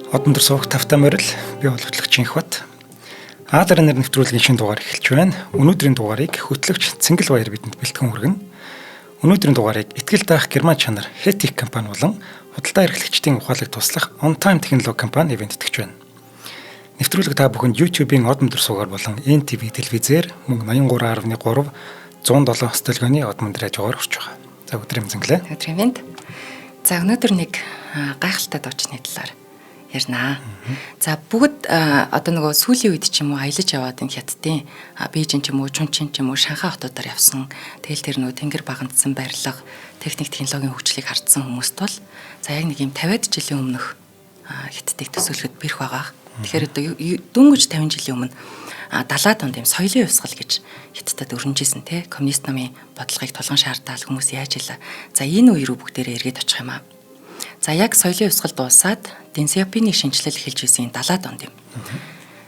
Одон суух тавтай морил би болгочлогч Инхбат. Аалар нэр нэвтрүүлгийн шинэ дугаар эхэлж байна. Өнөөдрийн дугаарыг хөтлөгч Цэнгэл Баяр бидэнд бэлтгэн хүргэнэ. Өнөөдрийн дугаарыг итгэл даах Герман чанар Хетик компани болон худалдаа эрхлэгчдийн ухаалаг туслах On Time технологи компани ивэнтгэж байна. Нэвтрүүлэг та бүхэнд YouTube-ийн одон суугаар болон NTV телевизээр мөн 83.3 107 студионы одон радиогоор хүрч байгаа. За өдрийн зэнглээ. Өдрийн мэнд. За өнөөдөр нэг гайхалтай дуучны талаар ярина. За бүгд одоо нөгөө сүүлийн үед ч юм уу аялаж яваад энэ хятадын Бээжин ч юм уу, Чунчин ч юм уу, Шанхай хотуудаар явсан. Тэгэл тэр нөгөө тэнгэр багандсан барилга, техник технологийн хөгжлийг хардсан хүмүүст бол за яг нэг юм 50-аад жилийн өмнөх хятадыг төсөөлөхөд бэрх байгаа. Тэгэхээр одоо дөнгөж 50 жилийн өмнө 70-аад онд юм соёлын хувьсгал гэж хятадд өрнөжсэн те коммунист намын бодлогыг тулган шаардаад хүмүүс яаж илаа. За энэ үе рүү бүгдээрээ эргээд очих юм аа. За яг соёлын хувьсгал дуусаад Дэн Сяопины шинжилэл эхэлж байсан 70-аад онд юм.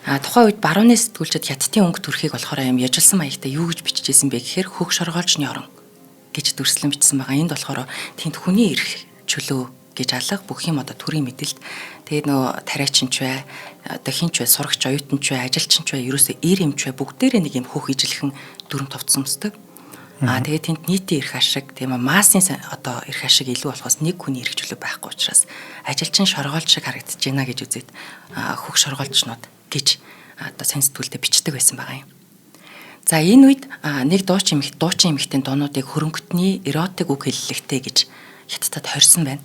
Тухайн үед барууны сэтгүүлчид хятадын өнгө төрхийг болохоор юм яжилсан маягтай юу гэж бичижсэн бэ гэхээр хөх шоргоолжны орон гэж дүрслэн бичсэн байгаа. Энд болохоор тэнд хүний эрх чөлөө гэж алга бүх юм одоо төрийн мэдээлэлд тэгээд нөө тариачин ч бай, одоо хинч бай, сурагч, оюутан ч бай, ажилчин ч бай, ерөөсөө эр эмч бай бүгдээрээ нэг юм хөх ижилхэн дүрм товцсон өмсдөг. Тэгээд тэнд нийтийн эрх ашиг тийм ээ массын одоо эрх ашиг илүү болохоос нэг хүний эрх чөлөө байхгүй учраас ажилчин шоргоолж шиг харагдаж байна гэж үзээд хөх шоргоолжнууд гэж одоо сайн сэтгүүлдэ бичдэг байсан байгаа юм. За энэ үед нэг дуучин эмэгтэй дуунуудыг хөрөнгөтний эротик үг хэллэгтэй гэж хятадд хорьсон байна.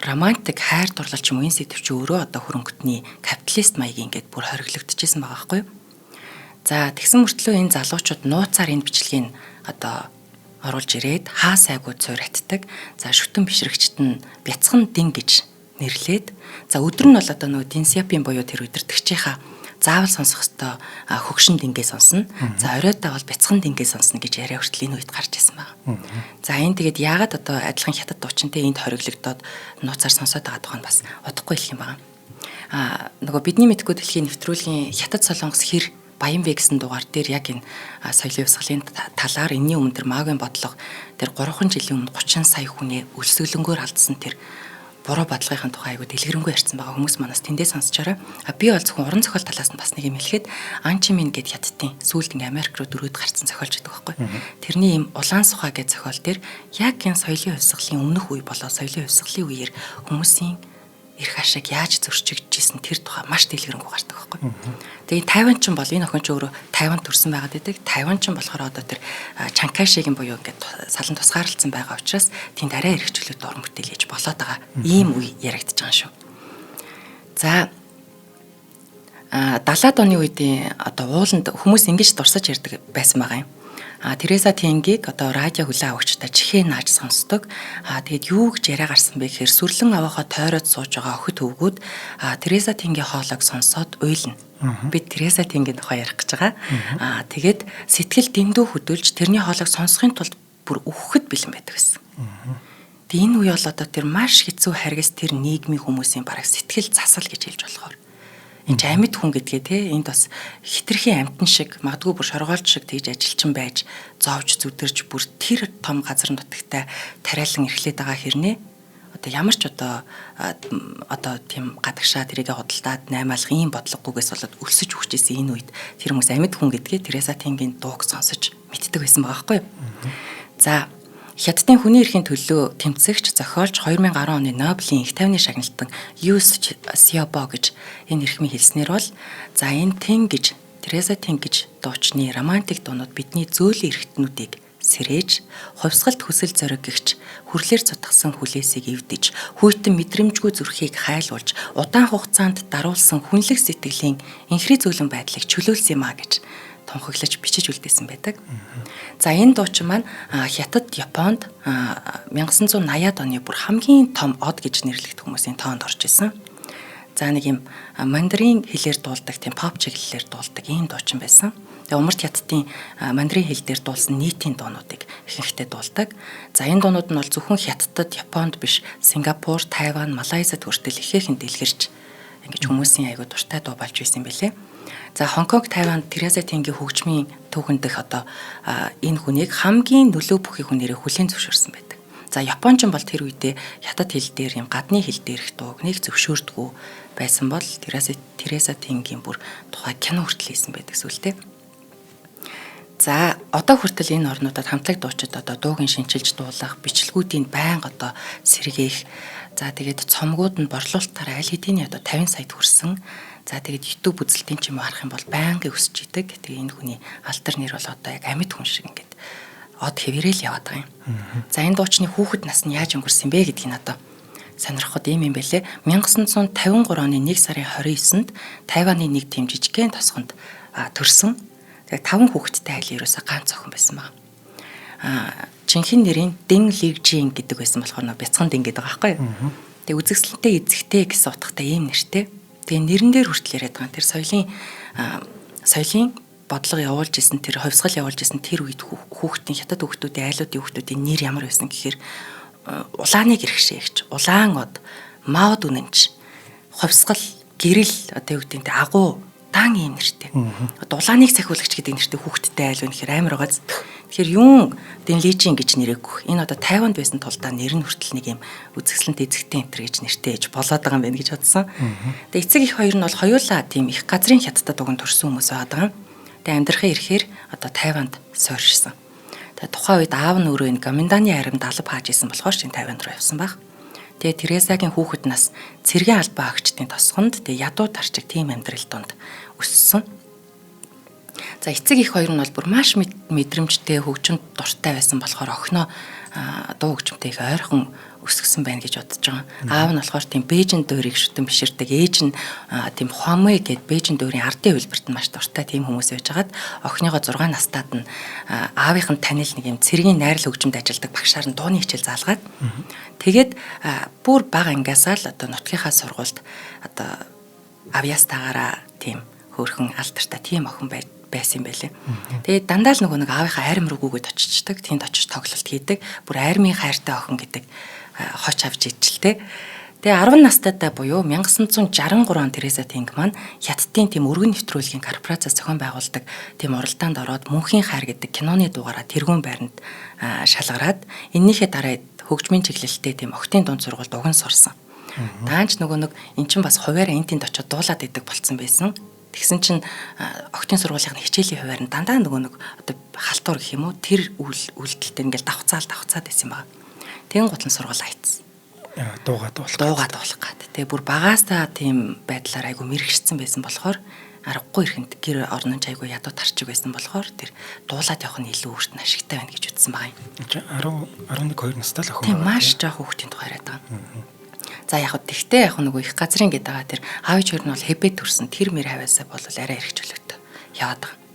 Романтик хайр дурлал ч юм уу энэ сэдв чи өөрөө одоо хөрөнгөтний капиталист маягийн ингээд бүр хориглогдчихсэн байгаа байхгүй юу? За тэгсэн мөртлөө энэ залуучууд нууцаар энэ бичлэгийг одоо оруулж ирээд хаа сайгүй цуур хатдаг. За шүтэн бишрэгчт нь бяцхан дин гэж нэрлээд за өдөр нь бол одоо нөгөө Дэн Сяопин буюу тэр өдөртөгчийнхаа заавал сонсох ёстой хөгшин дингээ сонсно. За оройдоо бол бяцхан дингээ сонсно гэж яриа хүртэл энэ үед гарч ирсэн байна. За энэ тэгээд яагаад одоо адилхан хятад дуучинтэй энд хориглогдоод нууцаар сонсоод байгаа тухайд бас удахгүй хэлэх юм байна. Нөгөө бидний мэдгүй дэлхийн нэвтрүүлгийн хятад солонгос хэр баян вэ гэсэн дугаар дээр яг энэ соёлын хувьсгалын талаар энэний өмнө тэр Магийн бодлого тэр 3 жилийн өмнө 30 сая хүний өлсгөлөнгөөр алдсан тэр буруу бодлогын тухай айгу дэлгэрэнгүй ярьсан байгаа хүмүүс манаас тэндээ сонсчаараа би бол зөвхөн уран зохиол талаас нь бас нэг юм хэлэхэд Анчимин гэд хятадын сүүлд ингээ Америк руу дөрөөд гарцсан зохиолч байдаг байхгүй. Тэрний юм улаан сухаа гэд зохиол дээр яг энэ соёлын хувьсгалын өмнөх үе болоо соёлын хувьсгалын үеэр хүмүүсийн эрх ашиг яаж зөрчигдчихсэн тэр тухай маш дэлгэрэнгүй гардаг байхгүй. Тэгээ Тайван ч бол энэ охин ч өөрөө Тайванд төрсэн байгаад байдаг. Тайван ч болохоор одоо тэр Чанкайшигийн буюу ингээд салан тусгаарлалцсан байгаа учраас тэнд арай эрх чөлөөт орон бүтээл хийж болоод байгаа. Ийм үе яригдж байгаа шүү. За 70-аад оны үеийн одоо ууланд хүмүүс ингэж дурсаж ярьдаг байсан байгаа юм. Тереса Тенгийг одоо радио хүлээн авагчтай чихээ нааж сонсдог. Тэгээд юу гэж яриа гарсан бэ гэхээр сүрлэн аваахаа тойроод сууж байгаа охид өвгүүд Тереса Тенгийн хоолойг сонсоод уйлна. Бид Тереса Тенгийн тухай ярих гэж байгаа. Тэгээд сэтгэл дэндүү хөдөлж тэрний хоолойг сонсохын тулд бүр үхэхэд бэлэн байдаг гэсэн. Тэгээд энэ үе бол одоо тэр маш хэцүү харгас тэр нийгмийн хүмүүсийн бараг сэтгэл засал гэж хэлж болохоор. Энд амьд хүн гэдгээ те энд бас хитрхийн амтан шиг магадгүй бүр шоргоолж шиг тэгж ажилчин байж зовж зүдэрж бүр тэр том газар нутагтай тариалан эрхлээд байгаа хэрнээ одоо ямар ч одоо тийм гадагшаа тэрийг худалдаад наймаалах ийм бодлогогүйгээс болоод өлсөж өгчээсэн энэ үед тэр хүмүүс амьд хүн гэдгээ Тереса Тенгийн дууг сонсож мэддэг байсан байгаа байхгүй юу. За Хятадын хүний эрхийн төлөө тэмцэгч зохиолч 2010 оны Нобелийн их тайвны шагналтан Лю Сяобо гэж энэ эрхмийн хэлснээр бол за энэ Тэн гэж Тереса Тэн гэж дуучны романтик дуунууд бидний зөөлөн эрхтнүүдийг сэрээж, хувьсгалт хүсэл зориггч хүрлээр цутгасан хүлээсийг эвдэж, хүйтэн мэдрэмжгүй зүрхийг хайлуулж, удаан хугацаанд даруулсан хүнлэг сэтгэлийн инхри зөөлөн байдлыг чөлөөлсөн юм а гэж тунхаглаж бичиж үлдээсэн байдаг. За энэ дуучин маань Хятад, Японд 1980-ад оны бүр хамгийн том од гэж нэрлэгдэх хүмүүсийн тоонд орж исэн. За нэг юм мандарин хэлээр дуулдаг, тийм pop чиглэлээр дуулдаг ийм дуучин байсан. Тэгээ умард Хятадын мандарин хэл дээр дуулсан нийтийн дуунуудыг ихэнхдээ дуулдаг. За энэ дуунууд нь бол зөвхөн Хятадд, Японд биш, Сингапур, Тайван, Малайзад хүртэл ихээхэн дэлгэрч ингэж хүмүүсийн аягүй дуртай дуу болж байсан бэлээ. За Хонконг, Тайван, Тереса Тенгийн хөгжмийн түүхэн дэх одоо энэ хүнийг хамгийн нөлөө бүхий хүнээрээ хүлээн зөвшөөрсөн байдаг. За Япончин бол тэр үедээ хятад хэл дээр юм гадны хэл дээрх дууг нэг зөвшөөрдгөө байсан бол Тереса Тенгийн бүр тухай кино хүртэл хийсэн байдаг сүлтэй. За одоо хүртэл энэ орнуудад хамтлаг дуучид одоо дуугийн шинчилж дуулах, бичлэгүүдийн байнга одоо сэргээх. За тэгээд цомгууд нь борлуулалтаараа аль хэдийн одоо 50 саяд хүрсэн. За тэгээд YouTube үзэлтийн ч юм уу харах юм бол байнгын өсөж идэг. Тэгээ энэ хүний алтар нэр бол одоо яг амьд хүн шиг ингээд од хэврээл яваад байгаа юм. За энэ дуучны хүүхэд нас нь яаж өнгөрсөн бэ гэдгийг нь одоо сонирхоход юм бэлээ. 1953 оны 1 сарын 29-нд Тайваны нэг тэм жижигхэн тосгонд төрсөн. Тэгээ 5 хүүхэдтэй айл ерөөсө ганц охин байсан баг. Жинхэнэ нэрийн Дэн Ливжин гэдэг байсан болохоор нөө бяцхан Дэн гэдэг байгаа байхгүй юу. Тэгээ үзэгсэлэнтэй эзэгтэй гэсэн утгатай ийм нэртэй. Тэгээ нэрэн дээр хүртэл яриад байгаа. Тэр соёлын бодлого явуулж исэн, тэр хувьсгал явуулж исэн тэр үед хүүхдийн хятад хүүхдүүдийн айлуудын хүүхдүүдийн нэр ямар байсан гэхээр улааныг иргэшээ гэж. Улаан од, маад үнэнч, хувьсгал, гэрэл одоо юу гэдэг нь агуу дан ийм нэртэй. Одоо улааныг сахиулагч гэдэг нэртэй хүүхдтэй айл үнэхээр амар байгааз. Тэгэхээр юун Дэн Лижин гэж нэрэггүй. Энэ одоо Тайванд байсан тулдаа нэр нь хүртэл нэг юм үзэсгэлэнт эзэгтэй энтер гэж нэртэй ээж болоод байгаа юм байна гэж бодсон. Тэгээ эцэг их хоёр нь бол хоёулаа тийм их газрын хятадд уг нь төрсэн хүмүүс байгаа. Тэгээ амьдрахын ирэхээр одоо Тайванд суурьшсан. Тэгээ тухайн үед аав нь өөрөө энэ Гоминданы аримд алба хааж исэн болохоор чинь Тайванд руу явсан баг. Тэгээ Тересагийн хүүхэд нас цэргийн албаа агчдын тосгонд тэгээ ядуу тарчиг тийм амьдрал донд өссөн. За эцэг их хоёр нь бол бүр маш мэдрэмжтэй хөгжимд дуртай байсан болохоор охиноо дуу хөгжимтэй их ойрхон өсгсөн байна гэж бодож байгаа. Аав нь болохоор тийм Бээжин дуурийг шүтэн биширдэг, ээж нь тийм Хуамэ гэдэг Бээжин дуурийн ардын хөлбөрт нь маш дуртай тийм хүмүүс байж хагаад охиныгоо 6 настайд нь аавынх нь танил нэг юм цэргийн найрал хөгжимд ажилладаг багшаар нь дууны хичээл заалгаад тэгээд бүр бага ангиасаа л одоо нутгийнхаа сургуульд одоо авьяастаагаараа тийм хөөрхөн алдартай тийм охин байсан байлээ. Тэгээд дандаа л нөгөө нэг аавынхаа арим руу гүгээд очичдаг, тэнд очиж тоглолт хийдэг. Бүр армийн хайртай охин гэдэг хоч авч ижэлтэй. Тэгээ 10 настайдаа буюу 1963 он Тереса Тенг маань хятадын тийм өргөн нэвтрүүлгийн корпорац зохион байгуулдаг тийм уралдаанд ороод Мөнхийн хайр гэдэг киноны дугаараа тэргүүн байранд шалгараад эннийхээ дараа хөгжмийн чиглэлтэй тийм октын дунд сургуульд уган сурсан. Даанч нөгөө нэг эн чинь бас хуваараа энэ тэнд очиод дуулаад идэг болцсон байсан. Тэгсэн чинь октын сургуулийн хичээлийн хуваар нь дандаа нөгөө нэг одоо халтур гэх юм уу тэр үйлдэлтэй ингээл давхцаад байсан байна. Тэгэн гутлан сургууль хайцсан. Дуугаад дуулах гад. Тэгээ бүр багаасаа тийм байдлаар айгу мэрэгчсэн байсан болохоор аргагүй ихэнд гэр орнон айгу ядуу тарчиг байсан болохоор тэр дуулаад явах нь илүү өөрт нь ашигтай байна гэж үзсэн байгаа юм. 10 11 2 настай л охин. Тийм маш жоох хүүхдийн тухай яриад байгаа. За яг тэгтээ яг нөгөө их газрын гэдэг байгаа тэр аав ээж хоёр нь бол хэбэд төрсөн тэр мэр хаваасаа бол арай эргэж өлөгтэй яваад байгаа.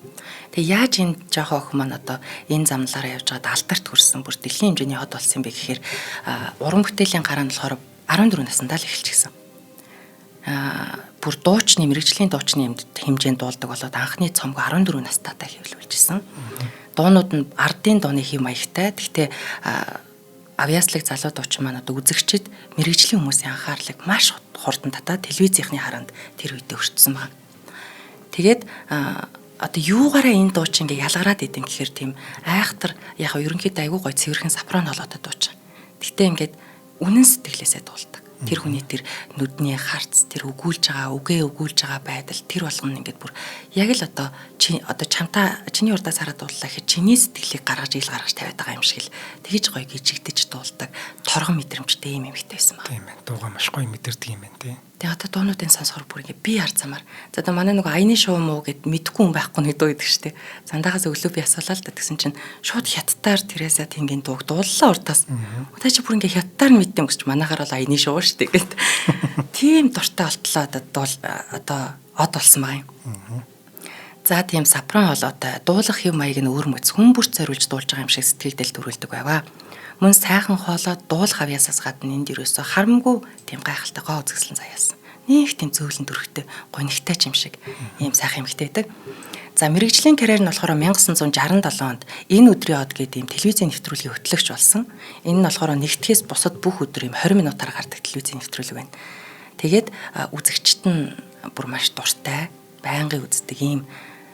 Тэгээ яаж энэ жоох охин маань одоо энэ замналаараа явж байгаад алдарт хүрсэн бүр дэлхийн хэмжээний хот болсон юм бэ гэхээр уран бүтээлийн гараа нь болохоор 14 наснда л эхэлчихсэн. Бүр дуучны мэрэгжлийн дуучны хэмжээнд дуулдаг болоод анхны цомог 14 настайдаа хэвлүүлжсэн. Дуунууд нь ардын дууны хэв маягтай. Гэхдээ авьяаслаг залуу дуучин маань одоо үзэгчид мэрэгжлийн хүмүүсийн анхаарлыг маш хурдан татаад телевизийнхний харанд тэр үедээ өртсөн байна. Тэгээд одоо юугаараа энэ дуучин ингээ ялгараад идэв гэхээр тийм айхтар яг ерөнхийдөө айгүй гой цэвэрхэн сопрано холоотой дуучин. Гэтэ ингээд үнэн сэтгэлээсээ дуулдаг. Тэр хүний тэр нүдний харц, тэр өгүүлж байгаа өгүүлж байгаа байдал тэр болгоно ингээд бүр яг л одоо чамтаа чиний урдаас хараад дууллаа гэхэд чиний сэтгэлийг гаргаж тавиад байгаа юм шиг л тэгж гоё гिचигдэж дуулдаг торгон мэдрэмжтэй юм эмэгтэй байсан байна. Тийм ээ. Дуугаа маш гоё мэдэрдэг юм байна тий. Тэгээ одоо дуунуудын сонсохоор бүр ингээ би харц замаар. За одоо манай нөгөө аяны шоу муу гэд мэдгүй хүн байхгүй нэг дуу идэг штэ. Зандаагаас өглөө би асуулаа л да тэгсэн чинь шууд хятадаар Тереса Тенгийн дууг дууллаа уртаас. Удаа чи бүр ингээ хятадаар нь мэддэм гэж манайхаар бол аяны шоу штэ гэд. Тийм дуртай болтлоо одоо од болсон байгаа юм. За тийм сопрано холоотой дуулах хэв маяг нь өөр мэц хүн бүрт зориулж дуулж байгаа юм шиг сэтгэлдэл төрүүлдэг байваа. Мөн сайхан хоолоод дуулах авьяасаас гадна энд ерөөсө харамгүй тийм гайхалтай гоо үзэсгэлэн заяасан. Нэг тийм зөөлөн төрхтэй гонигтай юм шиг ийм сайхан эмэгтэй байдаг. За мэрэгжлийн карьер нь болохоор 1967 онд энэ өдрийн од гэдэг ийм телевизийн нэвтрүүлгийн хөтлөгч болсон. Энэ нь болохоор нэгтгэхээс бусад бүх өдөр ийм 20 минутаар гардаг телевизийн нэвтрүүлэг байна. Тэгээд үзэгчд нь бүр маш дуртай, байнгын үздэг ийм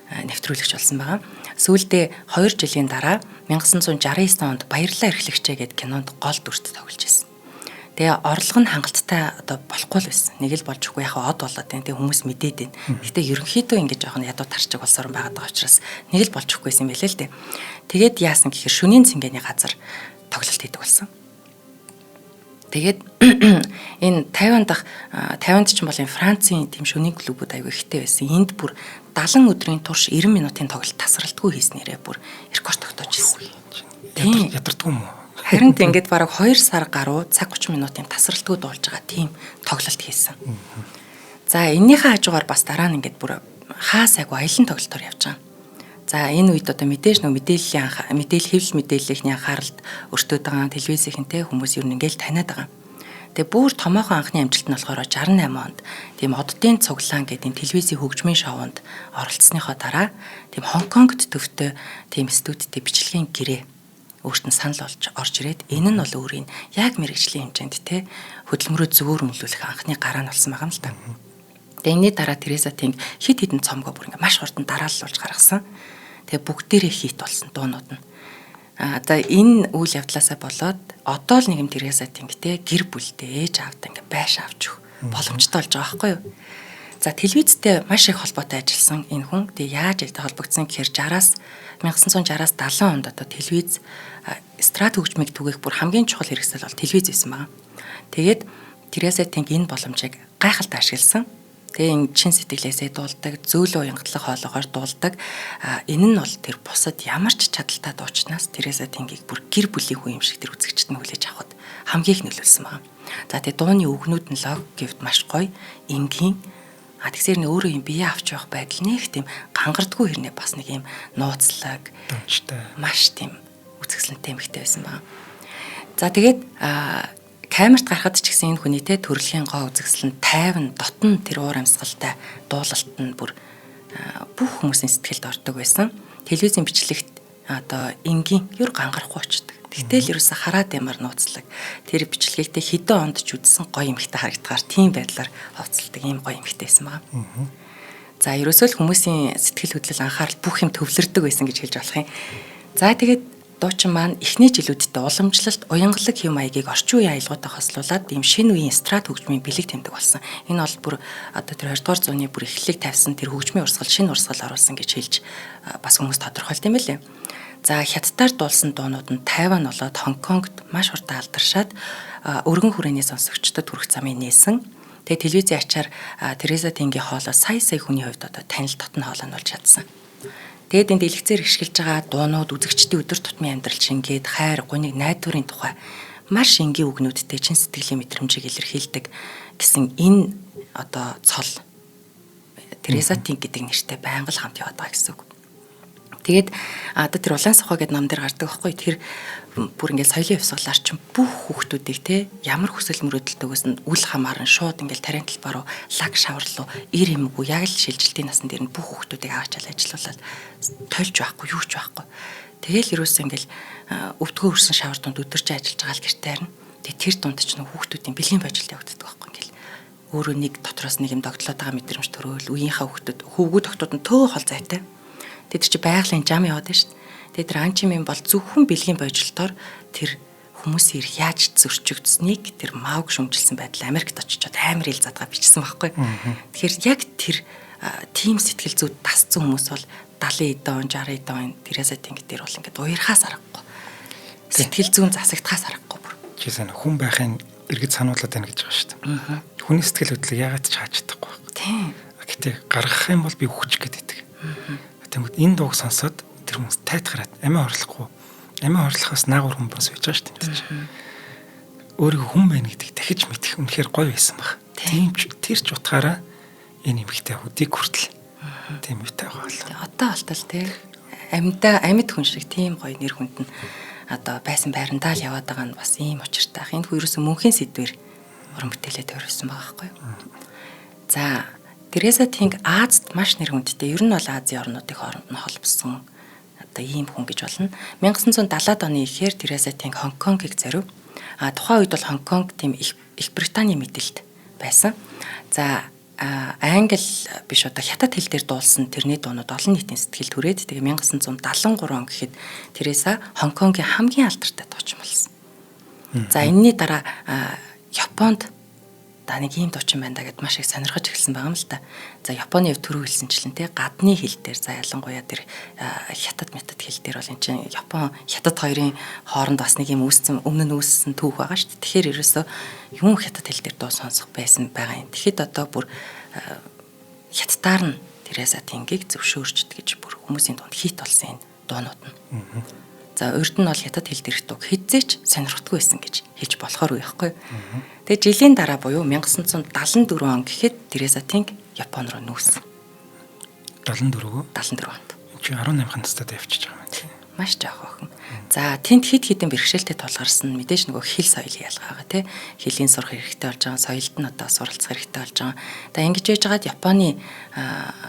нэвтрүүлэгч болсон байгаа. Сүүлдээ 2 жилийн дараа 1969 онд Баярлалаа эрхлэгчээ гээд кинонд гол дүрт тоглож байсан. Тэгээ орлого нь хангалттай одоо болохгүй л байсан. Нэг л болж өггүй яхаа од болоод байна. Тэгээ хүмүүс мэдээд байна. Гэтэ ерөнхийдөө ингэж жоохон ядуу тарчиг болсоор байгаа даа учраас нэг л болж өггүй юм байлээ л дээ. Тэгээд яасан гэхээр шөнийн цэнгэний газар тоглолт хийдэг болсон. Тэгээд энэ 50 дахь 50-нд ч юм бол энэ Францын тийм шөнийн клубүүд аягүй ихтэй байсан. Энд бүр 70 өдрийн турш 90 минутын тоглолт тасралтгүй хийснээрээ бүр рекорд тогтоож ирсэн. Тийм ядардгүй юм уу? Харин тийм ингээд бараг 2 сар гаруй цаг 30 минутын тасралтгүй дуулж байгаа тийм тоглолт хийсэн. За эннийхээ хажуугаар бас дараа нь ингээд бүр хаа сайгүй аялын тоглолтоор явж байгаа. За энэ үед одоо мэдээж нэг хэвлэл мэдээллийнхний анхааралд өртөөд байгаа телевизийнхэнтэй хүмүүс ер нь ингээл таниад байгаа. Тэгээ бүр томоохон анхны амжилт нь болохоор 68 онд тийм оддын цуглаан гэдэг тийм телевизийн хөгжмийн шоунд оролцсныхоо дараа тийм Хонконгт төвтэй тийм студиудтэй бичлэгийн гэрээ өөртөө санал олж орж ирээд энэ нь бол өөрийн яг мэрэгжлийн хэмжээнд те хөдөлмөрөө зөөвөрмөлүүлэх анхны гараа нь болсон байгаа юм л та. Тэгээ энэний дараа Тереза Тинг хит хитэн цомгоо бүр ингээ маш хурдан дарааллуулж гаргасан. Тэгээ бүгдээрээ хит болсон дуунууд нь. Одоо энэ үйл явдлаасаа болоод одоо л нэг юм Тереза Тингтэй гэр бүлтэй ээж аавтай ингээ байш авч өгөх боломжтой болж байгаа байхгүй юу? За телевизтэй маш их холбоотой ажилласан энэ хүн тэгээ яаж холбогдсон гэхээр 1960-аас 70 онд одоо телевиз эстрад хөгжмийг түгээх бүр хамгийн чухал хэрэгсэл бол телевиз байсан байна. Тэгээд Тереза Тинг энэ боломжийг гайхалтай ашигласан. Тэгээ ин чин сэтгэлээсээ дуулдаг, зөөлөө уянгатлах хоолоогоор дуулдаг. Энэ нь бол тэр бусад ямар ч чадaltaй дуучнаас Тереза Тингийг бүр гэр бүлийн хүн юм шиг тэр үзэгчд нь хүлээж авахд хамгийн их нөлөөлсөн байна. За тэгээ дууны үгнүүд нь лог гэвд маш гоё, энгийн тэгсээр нь өөрөө юм бие авч явах байдал нэг тийм гангардгүй хэрнээ бас нэг юм нууцлаг, дончтой, маш тийм үзэсгэлэнтэй эмэгтэй байсан байна. За тэгээд камерт гарахад ч гэсэн энэ хүний те төрөлхийн гоо үзэсгэлэн тайван дотн тэр уур амьсгалтай дуулалт нь бүр бүх хүмүүсийн сэтгэлд ордог байсан. Телевизийн бичлэгт одоо энгийн ер гангарахгүй очдог. Тэгтэл ерөөсө хараад ямар нууцлаг тэр бичлэгтээ хэдэн онд ч үзсэн гоё эмэгтэй харагдахаар тийм байдлаар хувцалдаг ийм гоё эмэгтэй байсан байна. За ерөөсөө л хүмүүсийн сэтгэл хөдлөл анхаарал бүх юм төвлөрдөг байсан гэж хэлж болох юм. За тэгээд дуучин маань эхний жилүүддээ уламжлалт, уянгалаг хэм маягийг орчин үеийн аялгаатай хослуулад ийм шинэ үеийн эстрад хөгжмийн бэлэг тэмдэг болсон. Энэ бол бүр одоо тэр 20 дугаар зууны бүр эхлэлийг тавьсан тэр хөгжмийн урсгал, шинэ урсгал оруулсан гэж хэлж бас хүмүүс тодорхойлт юм байлээ. За хятадаар дуулсан дуунууд нь Тайван болоод Хонконгт маш хурдан алдаршаад өргөн хүрээний сонсогчдод хүрэх замыг нээсэн. Тэгээ телевизийн ачаар Тереза Тингийн хоолой сая хүний хувьд одоо танил дотн хоолой нь болж чадсан. Тэгээд энэ дэлгэцээр хишгэлж байгаа дуунууд үзэгчдийн өдөр тутмын амьдрал шингээд хайр, гуниг, найдварын тухай маш энгийн үгнүүдтэй чин сэтгэлийн мэдрэмжийг илэрхийлдэг гэсэн энэ одоо цол Тереза Тинг гэдэг нэртэй байнга л хамт яваад байгаа гэсэн үг. Тэгээд одоо тэр улаан сохоо гэдэг ном дээр гардаг байхгүй тэр бүр ингээд соёлын хувьсгалаар чинь бүх хүүхдүүдийг те ямар хүсэл мөрөөдөлтөөс нь үл хамааран шууд ингээд тарийн талбар руу лаг шавар руу ир юмгүй яг л шилжилтийн насны дээр нь бүх хүүхдүүдийг аваачаал ажиллуулаад тольж байхгүй юу ч байхгүй. Тэгэл ерөөсөө ингээд өвдгөө өрсөн шавар донд өдөрч ажиллаж байгаа л гэртээ харна. Тэгээд тэр дунд ч нэг хүүхдүүдийн бэлгийн божилт явагддаг байхгүй ингээд өөрөө нэг дотроос нэг юм догтлоод байгаа мэдрэмж төрөөл үеийнхээ хүүгүүд тогтууд нь төө хол зайтай. Тэд чи байгалийн жам яваад шүү дээ. Тэр анчимын бол зөвхөн бэлгийн божилтоор тэр хүмүүсийн яаж зөрчигдсэнийг тэр мавг шүмжилсэн байдал Америкт очичоод амар ил задгаа бичсэн байхгүй. Тэгэхээр яг тэр тим сэтгэл зүйд тасцсан хүмүүс бол 70 эдэн 60 эдэн Тереза Тинг дээр бол ингээд уярхаас аргагүй. Сэтгэл зүйн засагдхаас аргагүй бүр. Чи сайн хүн байхын иргэд сануулад байна гэж байгаа шүү дээ. Хүний сэтгэл хөдлөлийг яагаад ч хааж чадахгүй байхгүй. Тийм. Гэтэ гаргах юм бол би хүч гэдэг. Тэгмэд энэ дууг сонсоод тэр хүмүүс тайтгараад амиа орлохгүй. Амиа орлохоос наагур хүмүүс байж байгаа шүү дээ. Өөрийгөө хүн байна гэдгийг дахиж мэдэх үнэхээр гоё байсан баг. Тийм ч тэр ч утгаараа энэ эмэгтэй хөдийг хүртэл тийм үтэй байгаа бол. Одоо болтол тий амьд хүн шиг тийм гоё нэр хүнд нь одоо байсан байрандаа л яваад байгаа нь бас ийм учиртай. Энэ хүү ерөөсөө мөнхийн сэдвэр уран бүтээлээ төвөрсөн байгаа байхгүй юу. За Тереза Тинг Азад маш нэр хүндтэй. Ер нь бол Азийн орнуудын хооронд нь холбосон одоо ийм хүн гэж болно. 1970-ад оны ихээр Тереза Тинг Хонконгийг зорив. Тухайн үед бол Хонконг тийм их Британий мэдэлд байсан. За англи биш одоо хятад хэл дээр дуулсан тэрний дуунууд олон нийтийн сэтгэл түрээд тэгээ 1973 он гэхэд тэрээсээ Хонконгийн хамгийн алдартай дуучин болсон. За энэний дараа Японд нэг ийм дуучин байна да гэд маш их сонирхож эхэлсэн байгаа юм л та. За Японы төрөө хэлсэнчлэн те гадны хэл дээр за ялангуяа тэр хятад метод хэл дээр бол эн чинь Япон хятад хоёрын хооронд бас нэг юм өмнө нь үүссэн түүх байгаа шүү дээ. Тэгэхээр ерөөсөө юм хятад хэл дээр дуу сонсох байсан байгаа юм. Тэгэхэд одоо бүр хятадаар нь тэрээсээ тэнгийг зөвшөөрчд гэж бүр хүмүүсийн дунд хит болсон энэ дуунууд нь. За урд нь бол хятад хэл дээрх дуу хэзээч сонирхдаггүй байсан гэж хэлж болохоор байхгүй. Тэгээ жилийн дараа буюу 1974 он гэхэд Тереза Тинг Япон руу нүүсэн. 74 онд. Чи 18 настай явчихж байгаа юм тийм. Маш жоох охин. За тэнд хэд хэдэн бэрхшээлтэй тулгарсан мэдээж нөгөө хэл соёлын ялгаа тий. Хэлийн сурах хэрэгтэй болж байгаа, соёлд нь одоо суралцах хэрэгтэй болж байгаа. За ингэж яж байгаад Японы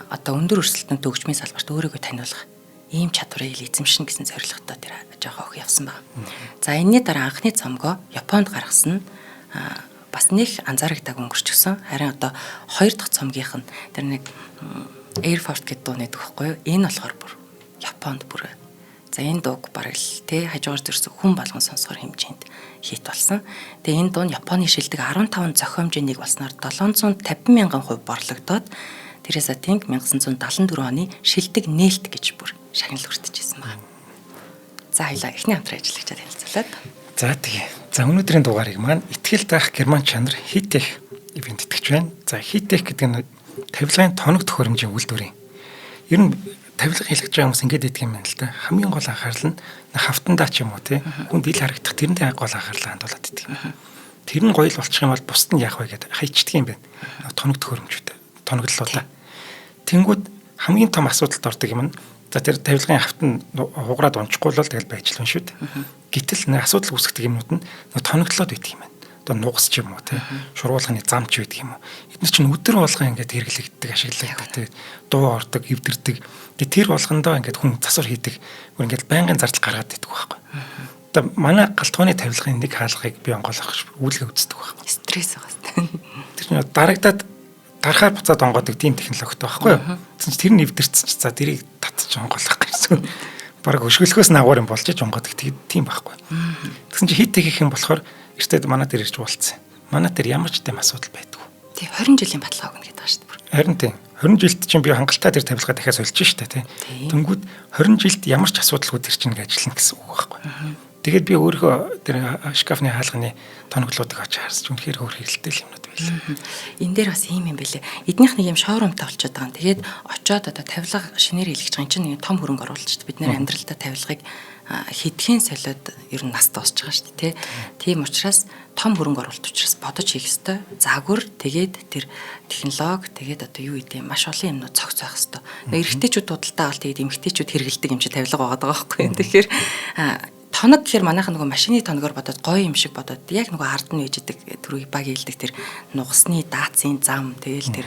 одоо өндөр өрсөлдөөнтэй хөгжмийн салбарт өөрийгөө таниулах ийм чадварыг эзэмшнэ гэсэн зорилготой тэр жоох охин явсан байна. За энэний дараа анхны цомгоо Японд гаргасан нь бас нэг анзаарагдаг өнгөрчихсөн. Харин одоо хоёр дахь цомгийнх нь тэр нэг Air Force гэдэг дуу нэдэг байхгүй юу? Энэ болохоор бүр Японд бүр за энэ дууг бараг л тий хажуугаар зөрсөн хүн болгон сонсохоор хэмжээнд хит болсон. Тэгээ энэ дуу нь Японы шилдэг 15 зохиомжийн нэг болсноор 750 мянган хувь борлогдоод Тереза Тинг 1974 оны шилдэг нээлт гэж бүр шагнал хүртэжсэн байна. За хоёлаа эхний хамтран ажиллагчаад танилцуулаад. За тэгээ. За өнөөдрийн дугаарыг маань ихтгэл даах герман чанар HITECH ивент итгэж байна. За HITECH гэдэг нь тавилгын тоног төхөөрөмжийн үйлдвэрийн. Ер нь тавилга хийлгэж байгаа хүмүүс ингэж идэх юм байна л да. Хамгийн гол анхаарал нь хавтандаа ч юм уу тий. Хүнд ил харагдах тэрэндээ гол анхаарлаа хандуулад идэх юм. Тэр нь гоё л болчих юм бол бусд нь яах вэ гэдэг хайчдаг юм байна. Тоног төхөөрөмжтэй. Тоноглолоо. Тэнгүүд хамгийн том асуудалд ордог юм нь за тэр тавилгын хавт нь хугараад унчихгүй л тэгэл байж л хүн шүү дээ. Гэтэл нэг асуудал үүсгдэг юмнууд нь тоногдлоод байдаг юм байна. Одоо нугас ч юм уу тий. Шургуулганы зам ч байдаг юм уу. Эдгээр чинь өдөр болгоо ингээд хэрэглэгддэг, ашигладаг тий. Дуу ордог, эвдэрдэг. Тэр болгондоо ингээд хүн засвар хийдэг. Гүр ингээд байнгын зардал гаргаад идэх байхгүй. Одоо манай галтгооны тавилгын нэг хаалгыг би онгойлгох үйлгээ үздэг байхгүй. Стресс байгаа. Тэр нь дарагдаад гарахаар буцаад онгоодог тийм технологитой байхгүй юу? Тэгсэн чинь тэр нь эвдэрсэн чинь за тэрийг татчих онгойлгох гэсэн. Бараг өшгөлөхөөс нагуур юм болж ч онгоодог тийм байхгүй. Тэгсэн чинь хит хийх юм болохоор эртээ манай дээр ирж уулцсан. Манай дээр ямар ч тийм асуудал байдгүй. Тий 20 жилийн баталгаа өгнө гэдэг байна шүү дээ. Харин тийм 20 жилд чинь би хангалттай тэр тавилгаа дахиад сольж штэ тий. Тэнгүүд 20 жилд ямар ч асуудалгүй тэр чинь ажиллана гэсэн үг байхгүй. Тэгээд би өөрөө тэр шкафны хаалганы тоноглоодыг очиж харсч үнэхээр өөр хэрэлтэй юмнууд байлаа. Энэ дээр бас ийм юм бэлээ. Эднийх нэг юм шоурумтай болчиход байгаа юм. Тэгээд очиод одоо тавилга шинээр хийлгэж байгаа. Энд чинь нэг том хөрөнгө оруулалт шүү дээ. Бид нэр амьдралдаа тавилгыг хэдхэн солиод ер нь нас дуусч байгаа шүү дээ. Тийм учраас том хөрөнгө оруулалт учраас бодож хийх ёстой. Загвар тэгээд тэр технологи тэгээд одоо юу гэдэг маш олон юмнууд цогц байх ёстой. Эрэгтэйчүүд дуудалтаа авал тэгээд эмэгтэйчүүд хэрэгэлдэг юм чи тавилга байгаа байхгүй юм. Тэгэхээр тоног гэхээр манайхан нөгөө машины тоногоор бодоод гоё юм шиг бодоод яг нөгөө ард нь ээждэг түрүү баг хийлдэг тэр нугасны даацын зам тэгэл тэр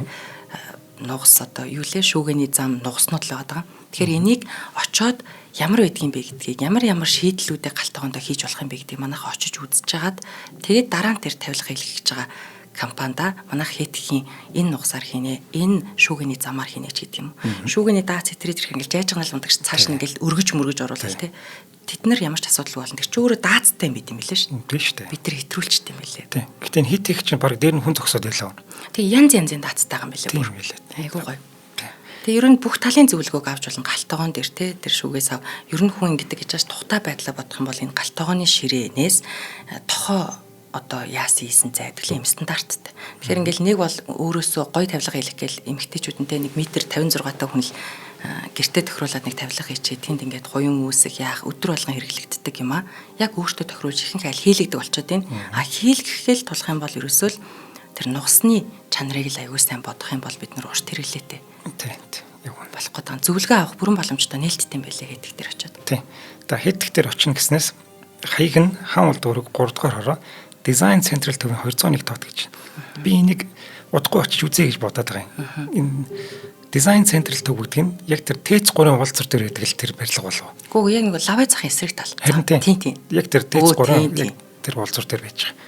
нугас одоо юу лээ шүүгээний зам нугаснууд л байгаа. Тэгэхээр энийг очоод ямар байдгийг бэ гэдгийг ямар шийдлүүдийг галтгоондоо хийж болох юм бэ гэдгийг манайхан очиж үзэж хагаад тэгээд дараа нь тэр тавилга хийлгэж байгаа компанида манайх HITECH-ийн энэ нугасаар хийнэ, энэ шүүгээний замаар хийнэ ч гэдэг юм. Шүүгээний даац хэтрээд ирэх ингээл жайж гнал ундагч цааш нь ингээл өргөж мөргөж оруулаад тий. Тэд нар ямар ч асуудалгүй болно. Тэр чи өөрөө даацтай юм бид юм билээ шүү. Тийм шүү дээ. Бид нар хэтрүүлчтэй юм билээ. Тийм. Гэтэ HITECH чинь баг дээр нь хүн зогсоод байлаа. Тэгээ янз янзын даацтай байгаа юм билээ. Тийм билээ. Айгуу гоё. Тэгээ ер нь бүх талын зөвлөгөөг авч болон галтгоон дээр те тэр шүүгээс ав. Ер нь хүн ингэдэг гэж бас тухтай байдлаа бодох юм бол энэ галтгооны ширээнээс тохоо одоо яасан ийсэн зайдглын юм стандарттай. Тэгэхээр ингээл нэг бол өөрөөсөө гой тавилга хийх гээл эмэгтэйчүүдэнтэй 1 м 56 та хүн л гэртээ тохируулаад нэг тавилга хийчээ тэнд ингээд хуян үүсэх яах өдөр болгон хэрэглэгддэг юм а. Яг өөртөө тохируулж ихэнх айл хийлэгдэг болчоод байна. А хийлгэхэл тулах юм бол ерөөсөө л тэр нугасны чанарыг л аягүй сайн бодох юм бол бид нар урт хэрэглээтэй. Тийм. Яг нь болох гэдэг. Зөвлөгөө авах бүрэн боломжтой нээлттэй юм байлээ гэдэг дээр очиод. Тийм. За HITECH дээр очих гэснээс хаяг нь хаан улд өөрөг 3 дугаар хороо Design Central төвийн 201 тот гэж. Би энийг удахгүй очиж үзье гэж бодоод байгаа юм. Энэ Design Central төв гэдэг нь яг тэр Т3-ын уулзар дээр байдаг л тэр барилга болов. Гэхдээ яг нэг лавай захын эсрэг тал. Харин тийм. Яг тэр Т3-ын яг тэр уулзар дээр байж байгаа.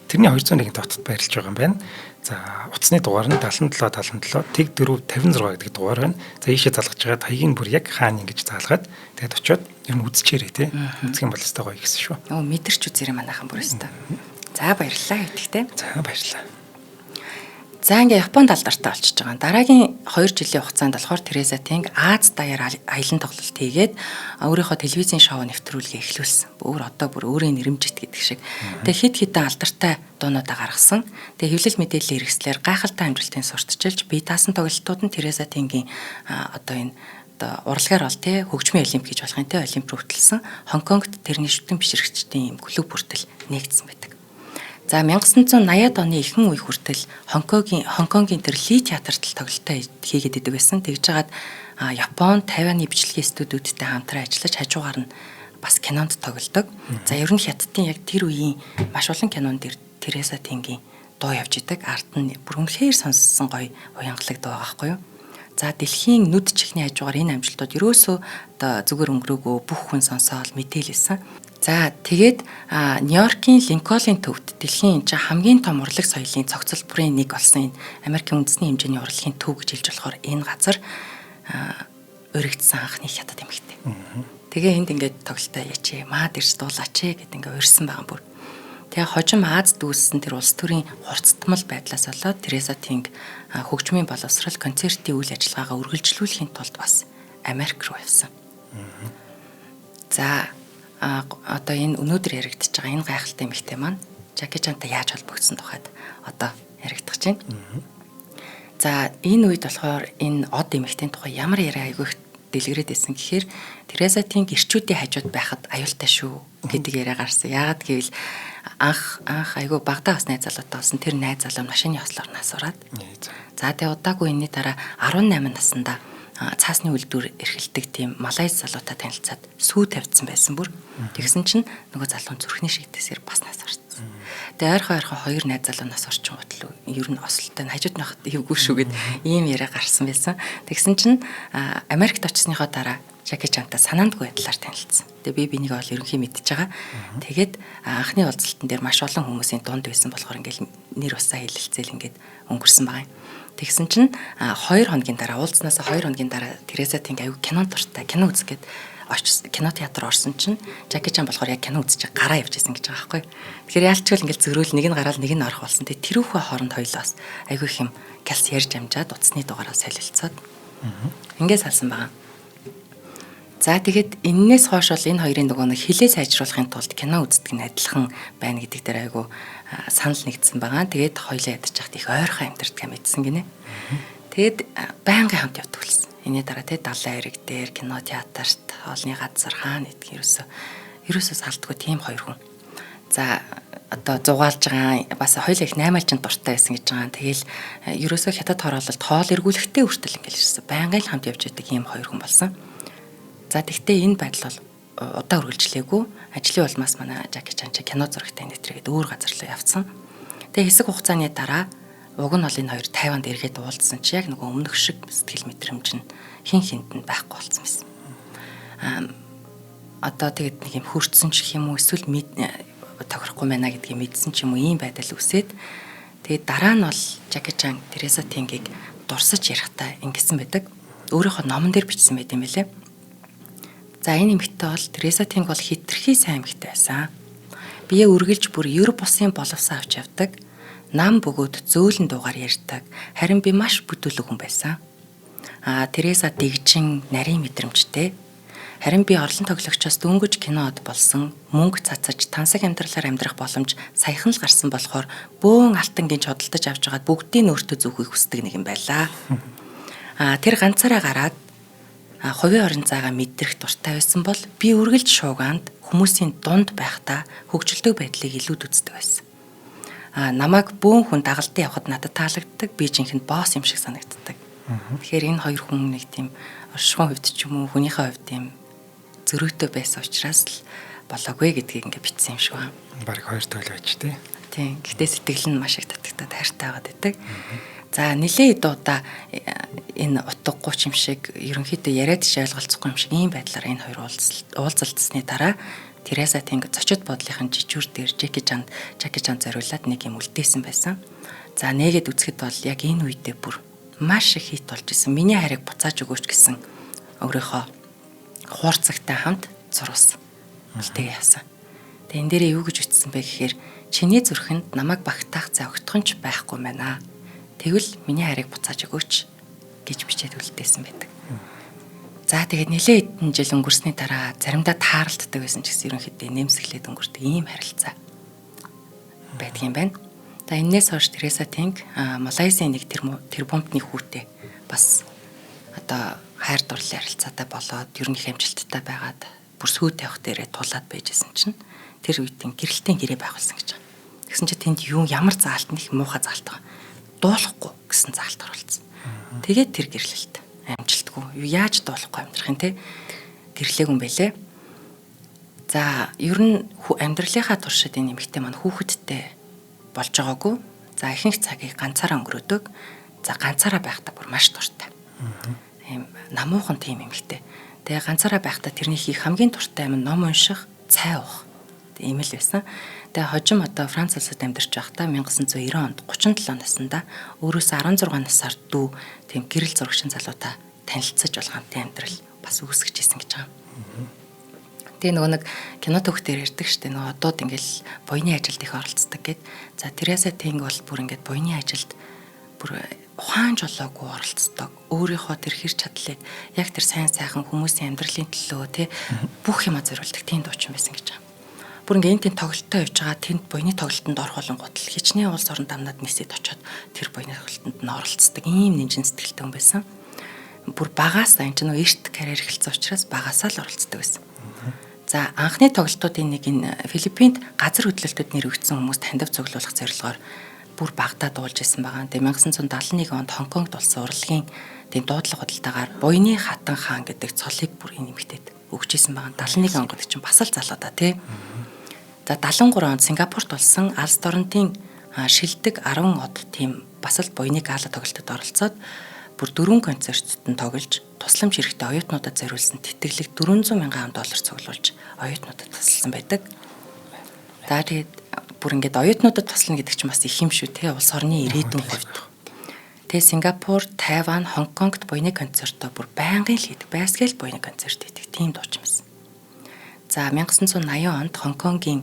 Тэрний 201 дотод байрлаж байгаа юм байна. За утасны дугаар нь 77 тэг 4 56 гэдэг дугаар байна. За ийшээ залгаж байгаа хаягийн бүр яг хаана ингэж заалгаад тэгээд очиод ер нь үзчихээрэй те. Үзэх юм бол өстой гоё гэсэн шүү. Мэдэрч үзээрэй манайхан бүр өстой. За баярлалаа гэдэгтэй. За баярлалаа. За ингээ Японд алдартай болчихж байгаа. Дараагийн 2 жилийн хугацаанд болохоор Тереза Тинг Аз даяар аялан тоглолт хийгээд өөрийнхөө телевизийн шоу нэвтрүүлгээ эхлүүлсэн. Бүр одоо бүр өөрийн нэрмжит гэдэг шиг. Тэгээ хэд хэдэн алдартай дуунуудаа гаргасан. Тэгээ хэвлэл мэдээллийн хэрэгслэр гайхалтай амжилтын сурталчилж бие даасан тоглолтууд нь Тереза Тингийн одоо энэ урлагаар бол тий хөгжмийн олимп гэж болох юм тий олимп руу хөтлсөн. Хонконгт тэрний шүтэн бишрэгчдийн юм клуб бүртэл нээгдсэн байдаг. За 1980-ад оны ихэнх үе хүртэл Хонконгийн тэр Ли театрт тоглолтоо хийгээд идэг байсан. Тэгж жагаад Япон, Тайваны бичлэгийн студиудтай хамтран ажиллаж хажуугаар нь бас кинонд тоглодог. За ер нь хятадын яг тэр үеийн маш олон кинонд Тереза Тингийн дуу явж идэг. Арт нь бүр үнэхээр сонссон гоё уянгалаг дуу байгаа байхгүй юу? За дэлхийн нүд чихний хажуугаар энэ амжилтууд ерөөсөө одоо зүгээр өнгөрөөгөө бүх хүн сонсоол мэдээлсэн. За тэгээд Нью-Йоркийн Линкольн төвд дэлхийн хамгийн том урлаг соёлын цогцлборын нэг болсон энэ Америкийн үндэсний хэмжээний урлагийн төв гэж хэлж болохоор энэ газар өргөдсөн анхны хятад эмэгтэй. Тэгээ энд ингээд тоглолтоо яачээ, маад ирж дуулаач гэд ингээд урьсан байгаа бүр. Тэгээ хожим Аз дүүссэн тэр улс төрийн хурцтмал байдлаас болоод Тереза Тинг хөгжмийн боловсрал концертийн үйл ажиллагаагаа үргэлжлүүлэхийн тулд бас Америк руу явсан. За одоо энэ өнөөдөр яригдчихж байгаа энэ гайхалтай эмэгтэй маань Жаки Чантай яаж холбогдсон тухайд одоо яригдах чинь. За энэ үед болохоор энэ од эмэгтэйн тухай ямар яриа айгүйх дэлгэрээд байсан гэхээр Тереза Тинг ирчүүдийн хажууд байхад аюултай шүү гэдэг яриа гарсан. Яагаад гэвэл анх айгүй багтаа бас найз залуутай болсон. Тэр найз залуу машины ослоор насураад. За тэгээ удаагүй энэний дараа 18 наснда цаасны үйлдвэр эрхэлдэг тийм малайз залуутай танилцаад сүү тавьдсан байсан бүр. Тэгсэн чинь нөгөө залуу зүрхний шигтээсээр бас нас орсон. Тэгээ ойрхон хоёр найз залуу нас орчин гутал ер нь ослолтой хажууд нахад эвгүй шүү гэд ийм яриа гарсан байсан. Тэгсэн чинь Америкт очсныхоо дараа Жаки Чантай санаандгүй байдлаар танилцсан. Тэгээ би бинийг бол ерөнхий мэдчихэж байгаа. Тэгээд анхны уулзалтан дээр маш олон хүмүүсийн дунд байсан болохоор ингээл нэр усаа хэлэлцээл ингээд өнгөрсөн байгаа юм. Тэгсэн чинь 2 хоногийн дараа уулзнаас 2 хоногийн дараа Тереза Тинг аюу кино дуртай кино үзэх гээд очсон. Кино театр орсон чинь Жаки Чан болохоор яг кино үзэж гараа явж исэн гэж байгаа байхгүй. Тэгэхээр яалчгүй ингээл зөрөөл нэг нь гараал нэг нь орох болсон. Тэгээ тэрүүхэ хооронд хоёлоос аюу их юм гэлс ярьж амжаад утасны дугаараа солилцоод ингээд салсан байгаа. За тэгээд энээс хойш бол энэ хоёрын нөгөө нэг хилээ сайжруулахын тулд кино үздэг нь адилхан байна гэдэг дээр айгу санал нэгдсэн байгаа. Тэгээд хоёлоо ядаж хахад их ойрхон амьдардаг юм мэдсэн гинэ. Тэгээд байнгын хамт явдаг болсон. Энэний дараа тэгээд далайн эрэг дээр кино театрт хоолны газар хаана гэдгийг ерөөсөө салдгүй тийм хоёр хүн. За одоо зугаалж байгаа бас хоёлоо их наймаалжинд дуртай байсан гэж байгаа. Тэгэл ерөөсөө хятад хороололт хоол эргүүлэхтэй хүртэл ингээл ирсэн. Байнгын хамт явж байдаг ийм хоёр хүн болсон. За тэгтээ энэ байдал бол удаа үргэлжлээгүй. Ажлын улмаас манай Жаки Чан кино зурагтай нэвтрээд өөр газар руу явцсан. Тэгээ хэсэг хугацааны дараа уг нь бол энэ хоёр Тайванд эргээд уулзсан чи яг нөгөө өмнөх шиг сэтгэл мэдрэмж нь хин хинт нь байхгүй болсон байсан. Одоо тэгээд нэг юм хүрцсэн ч юм уу эсвэл тохирохгүй байна гэдгийг мэдсэн ч юм уу ийм байдал үсээд тэгээд дараа нь бол Жаки Чан Тереза Тингийг дурсаж ярихдаа ингэсэн байдаг. Өөрийнхөө номон дээр бичсэн байт юм билээ. За энэ эмэгтэй бол Тереза Тинг бол хитрхи сайн эмэгтэй байсан. Бие үргэлж бүр Европ улсын боловсон авч явдаг. Нам бөгөөд зөөлөн дуугаар ярьдаг. Харин би маш бүтүүлэг хүн байсан. Тереза дэгжин, нарийн мэдрэмжтэй. Харин би орлон тоглогчоос дөнгөж кинод болсон. Мөнгө цацаж, тансаг амьдралаар амьдрах боломж саяхан л гарсан болохоор бөөн алтангийн чодолдож авч байгаад бүгдийг өөртөө зүүхийг хүсдэг нэг юм байлаа. Тэр ганцаараа гараад хувийн орон зайгаа мэдрэх дуртай байсан бол би үргэлж шуугаанд хүмүүсийн дунд байхдаа хөгжилтэй байдлыг илүүд үздэг байсан. Намайг бөөн хүн дагалдан явхад надад таалагддаг, би жинхэнэ босс юм шиг санагддаг. Тэгэхээр энэ хоёр хүн нэг тийм оршихуйн хувьд ч юм уу хүнийхээ хувьд тийм зөрүүтэй байсан учраас л болоогүй гэдгийг ингээд бичсэн юм шиг байна. Бараг хоёр тойл байж тээ. Тийм. Гэхдээ сэтгэл нь маш их татагтаад хайртай байгаад байдаг. За нэлээд удаа энэ утгагүй юм шиг ерөнхийдөө яриад ч ойлголцохгүй юм шиг ийм байдлаар энэ хоёр уулзалтсны дараа Тереза Тэнг зочид буудлынхын жижүүр дээр Жеки Чан зориулаад нэг юм үлдээсэн байсан. За нэгэд үзэхэд бол яг энэ үедээ бүр маш их хит болж исэн. Миний хайрыг буцааж өгөөч гэсэн өөрийнхөө хуурцагтай хамт зурвасан. Үлдээг яасан. Тэгээ энэ дээрээ юу гэж ütсэн бэ гэхээр чиний зүрхэнд намайг багтаах цай огтхон ч байхгүй байна. Тэгвэл миний хайрыг буцааж өгөөч гэж бичээд үлдээсэн байдаг. За тэгээд нэлээд хэдэн жил өнгөрсний дараа заримдаа тааралддаг байсан ч гэсэн ерөнхийдөө нэмсэглээд өнгөрдөг ийм харилцаа байдаг юм байна. За энээс хойш Тереза Тэнг Малайзийн нэг тэрбумтны хүүтэй бас одоо хайр дурлалын харилцаатай болоод ер нь их амжилттай байгаад бүр сүйд явах дээрээ тулаад байжсэн чинь тэр үед гэрэлтийн гэрээ байгуулсан гэж байна. Тэгсэн чинь тэнд юу ямар заалт нэг муухай заалт байгаа. Дуулахгүй гэсэн заалт оруулсан. Тэгээд тэр гэрлэлт амжилтгүй. Яаж дуулахгүй амьдрах юм те? Гэрлээг юм байлээ. За ер нь амьдралынхаа туршид энэ эмэгтэй маань хүүхэдтэй болж байгаагүй. За ихэнх цагийг ганцаараа өнгөрөөдөг. За ганцаараа байхдаа бүр маш дуртай. Ийм намуухан тийм эмэгтэй. Тэгээ ганцаараа байхдаа тэрний хийх хамгийн дуртай юм ном унших, цай уух. Ийм л байсан. Тэгээ хожим одоо Франц улсад амьдарч байхдаа 1990 онд 37 наснда өөрөөсөө 16 насаар дүү тийм гэрэл зурагчин залуутай танилцсаж болох хамтын амьдрал бас үүсгэж исэн гэж байгаа. Тэгээ нөгөө нэг кино төгтөр ярьдаг штэ нөгөө одод ингээл буйны ажилд их оролцдог гэд. За Тереза Тэнг бол бүр ингээд буйны ажилд бүр ухаан жолоогүй оролцдог. Өөрийнхөө тэр хэр чадлыг яг тэр сайн сайхан хүмүүсийн амьдралын төлөө те бүх юма зориулдаг тийм дуучин байсан гэж байгаа. Бүр ингээд энэ тоглолттой явж байгаа тэнд буйны тоглолтод орох болон гутал хичнээн улс орон дамнаад нисээд очиод тэр буйны тоглолтод нь оролцдог ийм нэмжин сэтгэлтэй хүн байсан. Бүр багаас энэ ч нөө эрт карьер эхэлсэн учраас багасаа л оролцдог байсан. За анхны тоглолтуудын нэг энэ Филиппинд газар хөдлөлтөд нэрвэгдсэн хүмүүс таньдав цуглуулах зорилгоор бүр багтаа дуулж исэн байгаа. Тэгээ 1971 онд Хонконгд болсон урлагийн тийм дуудлага худалдаагаар буйны хатан хаан гэдэг цолыг бүр энэ эмэгтэйд өгч исэн байгаа. 71 он гэдэг чинь бас л залуу да тий. За 73 онд Сингапурт болсон Алс Торрентын шилдэг 10 од тийм бас л буйны гала тоглолтод оролцоод бүр 4 концертт нь тоглож тусламж хэрэгтэй оюутнуудад зориулсан тэтгэлэг $400,000 цуглуулж оюутнуудад тусалсан байдаг. За тэгээд бүр ингээд оюутнуудад туслана гэдэг чинь бас их юм шүү те улс орны ирээдүйн хувьд. Тэгээ Сингапур, Тайван, Хонконгт буйны концертоо бүр байнгын л хийдэг. Байсгээл буйны концерт хийдэг. Тийм дуучин байсан. За 1980 онд Хонконгийн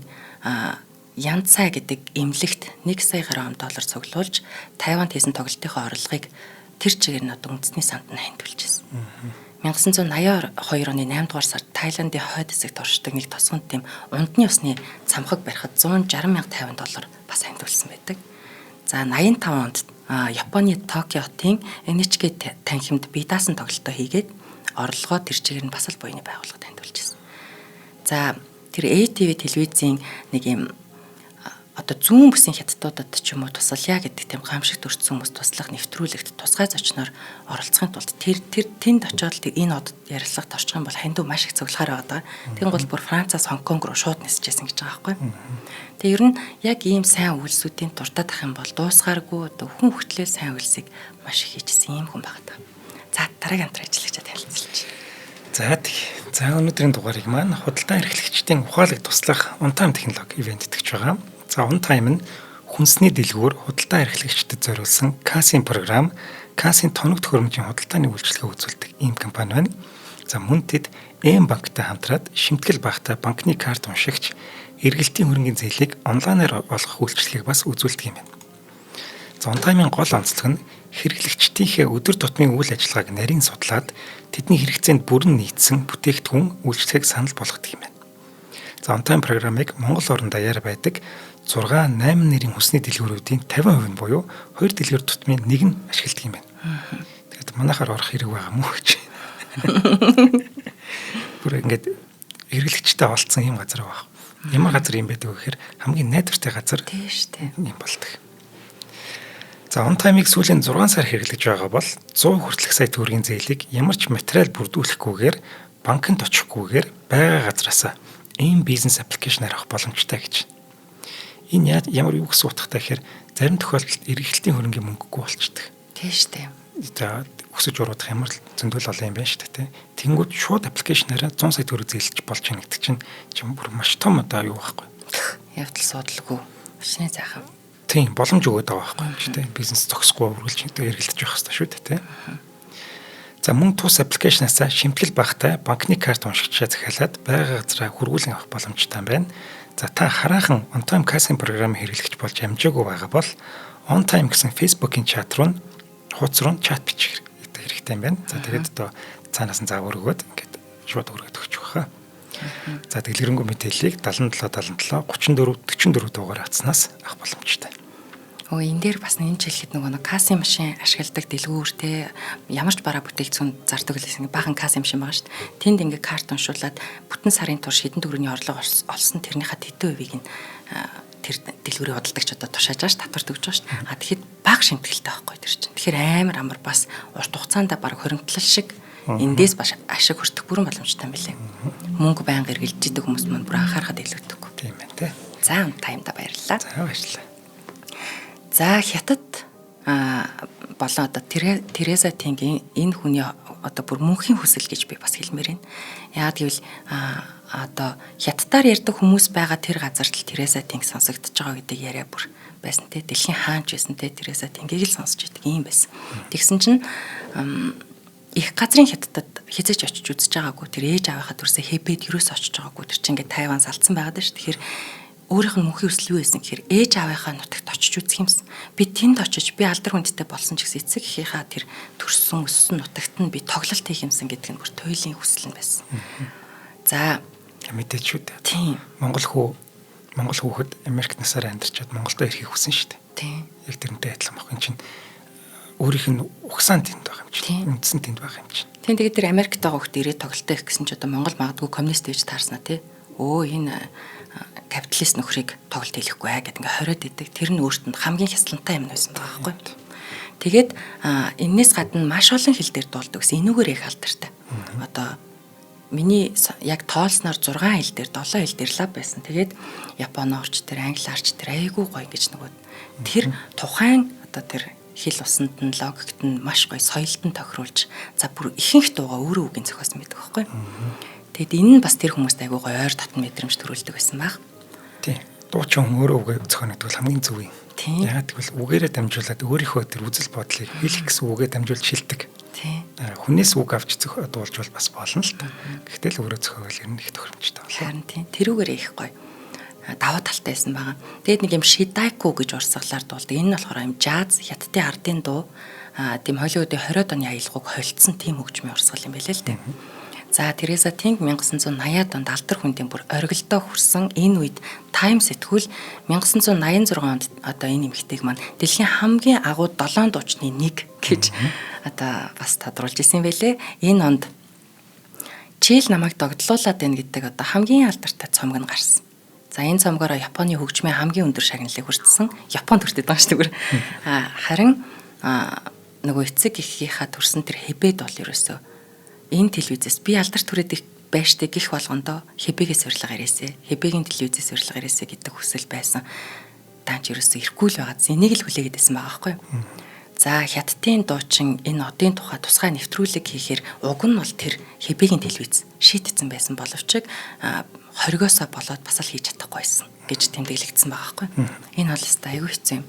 Янцай гэдэг эмнэлэгт $1 сая гаруй цуглуулж Тайванд хийсэн тоглолтынхоо орлогыг тэр чигээр нь одоо үндэсний самд нь хандвалж байсан. 1982 оны 8 дугаар сард Тайландын хойд хэсэгт оршдог нэг тосгонд тийм ундны усны цамхаг барихад $160,050 бас хандвалсан байдаг. За 85 онд Японы Токио хотын NHK танхимд бие даасан тоглолтоо хийгээд орлогоо тэр чигээр нь бас л буйны байгууллагад хандвалж байсан. За тэр ATV телевизийн нэг юм одоо зүүн бүсийн хятадуудад ч юм уу тусалъя гэдэг тийм гамшиг төрсөн хүмүүс туслах нэвтрүүлэгт тусгай зочноор оролцохын тулд тэр тэнд очиод энэ одод ярилцлагад орчих юм бол хандив маш их цуглахаар байгаа. Тэгин гол бүр Францаас Хонконг руу шууд нисчихсэн гэж байгаа байхгүй. Тэгээ ер нь яг ийм сайн үйлсүүдийн дуртад ах юм бол дуусгааргүй одоо хүн хөтлөө сайн үйлсийг маш их хийжсэн юм хүн байгаа. За дараагийн хамтран ажиллагчаа танилцуулж. За өнөөдрийн дугаарыг маань худалдаа эрхлэгчдийн ухаалаг туслах Untime технологи ивент итгэж байгаа. За Untime нь хүнсний дэлгүүр худалдаа эрхлэгчдэд зориулсан кассийн програм, кассийн тоног төхөөрөмжийн худалдааны үйлчилгээ үзүүлдэг ийм компани байна. За мөн тэд Эм банктай хамтраад шимтгэл багтаа банкны карт уншигч эргэлтийн хөрөнгөний зээлийг онлайнаар олгох үйлчилгээг бас үзүүлдэг юм байна. За Untime-ийн гол онцлог нь хэрэглэгчдийнхээ өдөр тутмын үйл ажиллагааг нарийн судлаад тэдний хэрэгцээнд бүрэн нийцсэн бүтээгдэхүүн үйлчилгээг санал болгодог юм байна. За Untime програмыг Монгол орн даяар байдаг 6-8 нэрийн хүнсний дэлгүүрүүдийн 50% нь буюу 2 дэлгүүр тутмын нэг нь ашигладаг юм байна. Тэгээд манайхаар орох хэрэг байгаа мó гэж. Бүр ингээд хэрэглэгчтэй олцсон юм газар байгаа. Ямар газар юм байдаг вэ гэхээр хамгийн найдвартай газар тийм шүү дээ. Юм болдог. За Untime-ыг сүүлийн 6 сар хэрэглэж байгаа бол 100 хүртэлх сая төгрөгийн зээлийг ямар ч материал бүрдүүлэхгүйгээр банкнд очихгүйгээр байгаа газараасаа ийм бизнес аппликейшнаар авах боломжтой гэж. Энэ ямар юу гэсэн утгатай гэхээр зарим тохиолдолд эргэлтийн хөрөнгөний мөнгөгүй болчихдог. Тийм шүү дээ. За өсөж уруудах ямар л зөндөл олон юм байна шүү дээ. Тэнгүүд шууд аппликейшнаараа 100 сая төгрөг зээлж болж байгаа гэдэг чинь бүр маш том одоо юу байхгүй. Явдал судалгүй. Машины зайхан. Тийм боломж өгöd байгаа байхгүй шүү дээ. Бизнес зогсохгүй үргэлж эргэлдэж байх хэрэгтэй шүү дээ. За мөн тус аппликейшнаас шимтгэл багтай банкны карт уншигчаа захиалаад байгаа газраа хургуулan авах боломжтой юм байна. За та хараахан on time кассинг програмыг хэрэглэж болж амжаагүй байгаа бол on time гэсэн Facebook-ийн чат руу хуудас руу чат бичих хэрэгтэй юм байна. За тэгээд одоо цаанаас нь заавар өгөөд ингээд шууд өргөд өгч байгаа. За дэлгэрэнгүй мэдээллийг 77 77 34 44 дугаар хатснаас авах боломжтой. Энэ дээр бас нэмж хэлэхэд нэг кассин машин ашигладаг дэлгүүртэй ямар ч бараа бүтээгдэхүүн зардаг гэсэн баахан кассин машин байгаа шүү дээ. Тэнд ингээ карт уншуулад бүтэн сарын турш хэдэн төгрөгийн орлого олсон тэрнийхээ тэдэн хувийг нь тэр дэлгүүрийн худалдагч одоо тушааж аш татварт өгч байгаа шүү дээ. Тэгэхэд бага шимтгэлтэй байхгүй тэр чинь. Тэгэхээр амар амар бас урт хугацаанд баг хоригдлол шиг эндээс бас ашиг хүртэх бүрэн боломжтой юм билээ. Мөнгө байнга эргэлж идэг хүмүүс мань бүр анхаарахад илүүдэг. Тийм байна те. За таймда баярлалаа. За баярлалаа. За хятад болоо одоо Тереза Тенгийн энэ хүний одоо бүр мөнхийн хүсэл гэж би бас хэлмээр байна. Яагаад гэвэл одоо хятадаар ярьдаг хүмүүс байгаа тэр газарт л Тереза Тенг сонсогдож байгаа гэдэг яриа бүр байсан те. Дэлхийн хаанч байсан те Тереза Тенгийг л сонсож идэг юм байсан. Тэгсэн чинь их газрын хятадд хизэж очиж үзэж байгаагүй тэр ээж аваахад төрсө хэбэд юусоо очиж байгаагүй тэр чинь ингээд Тайван салцсан байгаад шүү. Тэгэхээр өөрийнх нь мөнхийн хүсэл юу байсан гэхээр ээж аваахаа нутагт очиж үзэх юмсан. Би тэнд очиж би алдар хүндтэй болсон ч гэсэн эцэг эхийнхаа тэр төрсөн өссөн нутагт нь би тоглолт хийх юмсан гэдэг нь бүр туйлын хүсэл нь байсан. За мэдээч шүү дээ. Тийм. Монгол хүүхэд Америкт насаараа амьдарчаад Монголдо ирэхийг хүсэн шүү дээ. Тийм. Яг тэрнтэй адилхан баг. Энэ чинь өөрийнх нь угсаан тэнд байгаа юм чинь. Үндсэн тэнд байгаа юм чинь. Тийм тэгээд тэр Америкт байгаа хүүхэд ирээд тоглолтоо их гэсэн чинь одоо Монгол магадгүй коммунист гэж таарснаа тий. Энэ капиталист нөхрийг тоглолт хийхгүй гэдэг ингээ хориод идэг. Тэр нь өөрт нь хамгийн хясалантай юм байсан байгаа байхгүй. Тэгээд энэс гадна маш олон хэл дээр дуулдаг гэсэн энүүгээр их алдартай. Одоо миний яг тоолсноор 6 хэл дээр 7 хэл дээр лав байсан. Тэгээд японоорч тэр англиарч тэр айгүй гоё гэж нөгөө тэр тухайн одоо тэр хэл усанд нь логикт нь маш гоё соёлт нь тохируулж за бүр ихэнх дууга өөрөө үгийн зохиосон байдаг байхгүй. Тэгэд энэ нь бас тэр хүмүүст айгүй гоё ойр татн мэдрэмж төрүүлдэг байсан баг. Тийм. Дуучин хүн өөрөө үгээ зохионогдвол хамгийн зөв юм. Яагаад гэвэл үгээрээ дамжуулаад өөрийнхөө тэр үзэл бодлыг хэлэх гэсэн үгээ дамжуулж шилдэг. Тийм. Хүнээс үг авч дуулж бол бас болно л та. Гэхдээ л өөрөө зохиол ер нь их тохиромжтой байна. Харин тийм. Тэрүүгээрээ их гоё даваа талтай байсан байгаа. Тэгэд нэг юм шидайку гэж урсгалаар дуулдаг. Энэ нь болохоор юм жаз, хятадын ардын дуу, тийм Холливуудын 20-од оны аялгауг холилдсон тийм хөгжмийн урсгал юм байлээ л дээ. За Тереза Тенг 1980-ад онд алдар хүндийн бүр оргилдоо хүрсэн энэ үед Time сэтгүүл 1986 онд одоо энэ эмэгтэйг маань дэлхийн хамгийн агуу 7 дуучны нэг гэж одоо бас тодруулж ирсэн байлээ. Энэ онд Чил намайг догдлуулад байна гэдэг одоо хамгийн алдартай цомог нь гарсан. За энэ цомгоор Японы хөгжмийн хамгийн өндөр шагналыг хүртсэн. Японд хүртээд байгаа шүү дээ. Харин нөгөө эцэг эхийнхаа төрсөн тэр хэбэд бол ерөөсөө энэ телевизээс би алдар түрээд байштай гих болгондоо хэбэгээс урилга ирээсэ. Хэбэгийн телевизээс урилга ирээсэ гэдэг хүсэл байсан. Даанч ерөөсөө ирэхгүй л байгаа. Энийг л хүлээгээд байсан байгаа байхгүй юу? За хятадын дуучин энэ одын тухай тусгай нэвтрүүлэг хийхээр уг нь бол тэр хэбэгийн телевиз шийтцсэн байсан боловч хоригоосоо болоод бас л хийж чадахгүйсэн гэж тэмдэглэгдсэн байгаа байхгүй юу? Энэ бол өстой аюу хэцүү юм.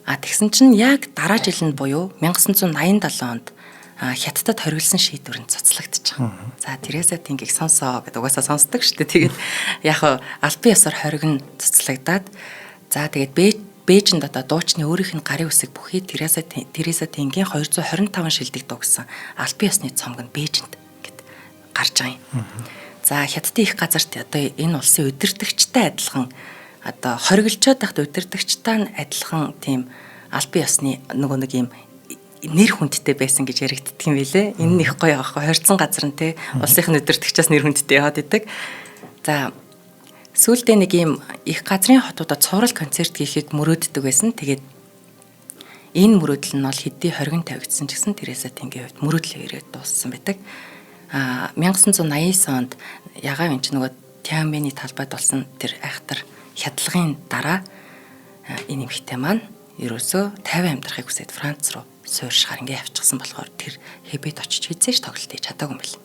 Тэгсэн чинь яг дараа жилд буюу 1987 онд хятадд хориглосон шийдвэр нь цуцлагдчих. За Тереза Тенгийг сонсоо гэдэг угаасаа сонсдог шүү дээ. Тэгээд яг албан ёсоор хоригн цуцлагдаад за тэгээд Бээжинд одоо дуучны өөрийнх нь гарын үсэг бүхий Тереза Тенгийн 225 шилдэг дугсан албан ёсны цомог нь Бээжинд гэд гарч байгаа юм. За хятадын их газарт одоо энэ улсын удирдагчтай адилхан одоо хориглолцоод тахт удирдагчтай адилхан тийм албан ёсны нөгөө нэг юм нэр хүндтэй байсан гэж яригддаг юм билэ. Энэ нь их гоё аахгүй хорьцсон газар нь те улсынх нь удирдагчаас нэр хүндтэй яваад идэг. За сүүлдээ нэг юм их газрын хотуудад цуврал концерт хийхийг мөрөөддөг байсан. Тэгээд энэ мөрөөдөл нь бол хэдий хоригн тавигдсан ч гэсэн Тереза Тенгийн хувьд мөрөөдлөө ирээд дууссан байдаг. 1989 онд ягаан энэ нөгөө Тяньаньмэний талбайд болсон тэр айхтар хядлагын дараа энэ эмэгтэй маань ерөөсөө 50 амьдрахыг хүсээд Франц руу суурьшгаар ингээ явчихсан болохоор тэр хэбэд очиж хизээш тоглолт хийж чадаагүй юм бэл.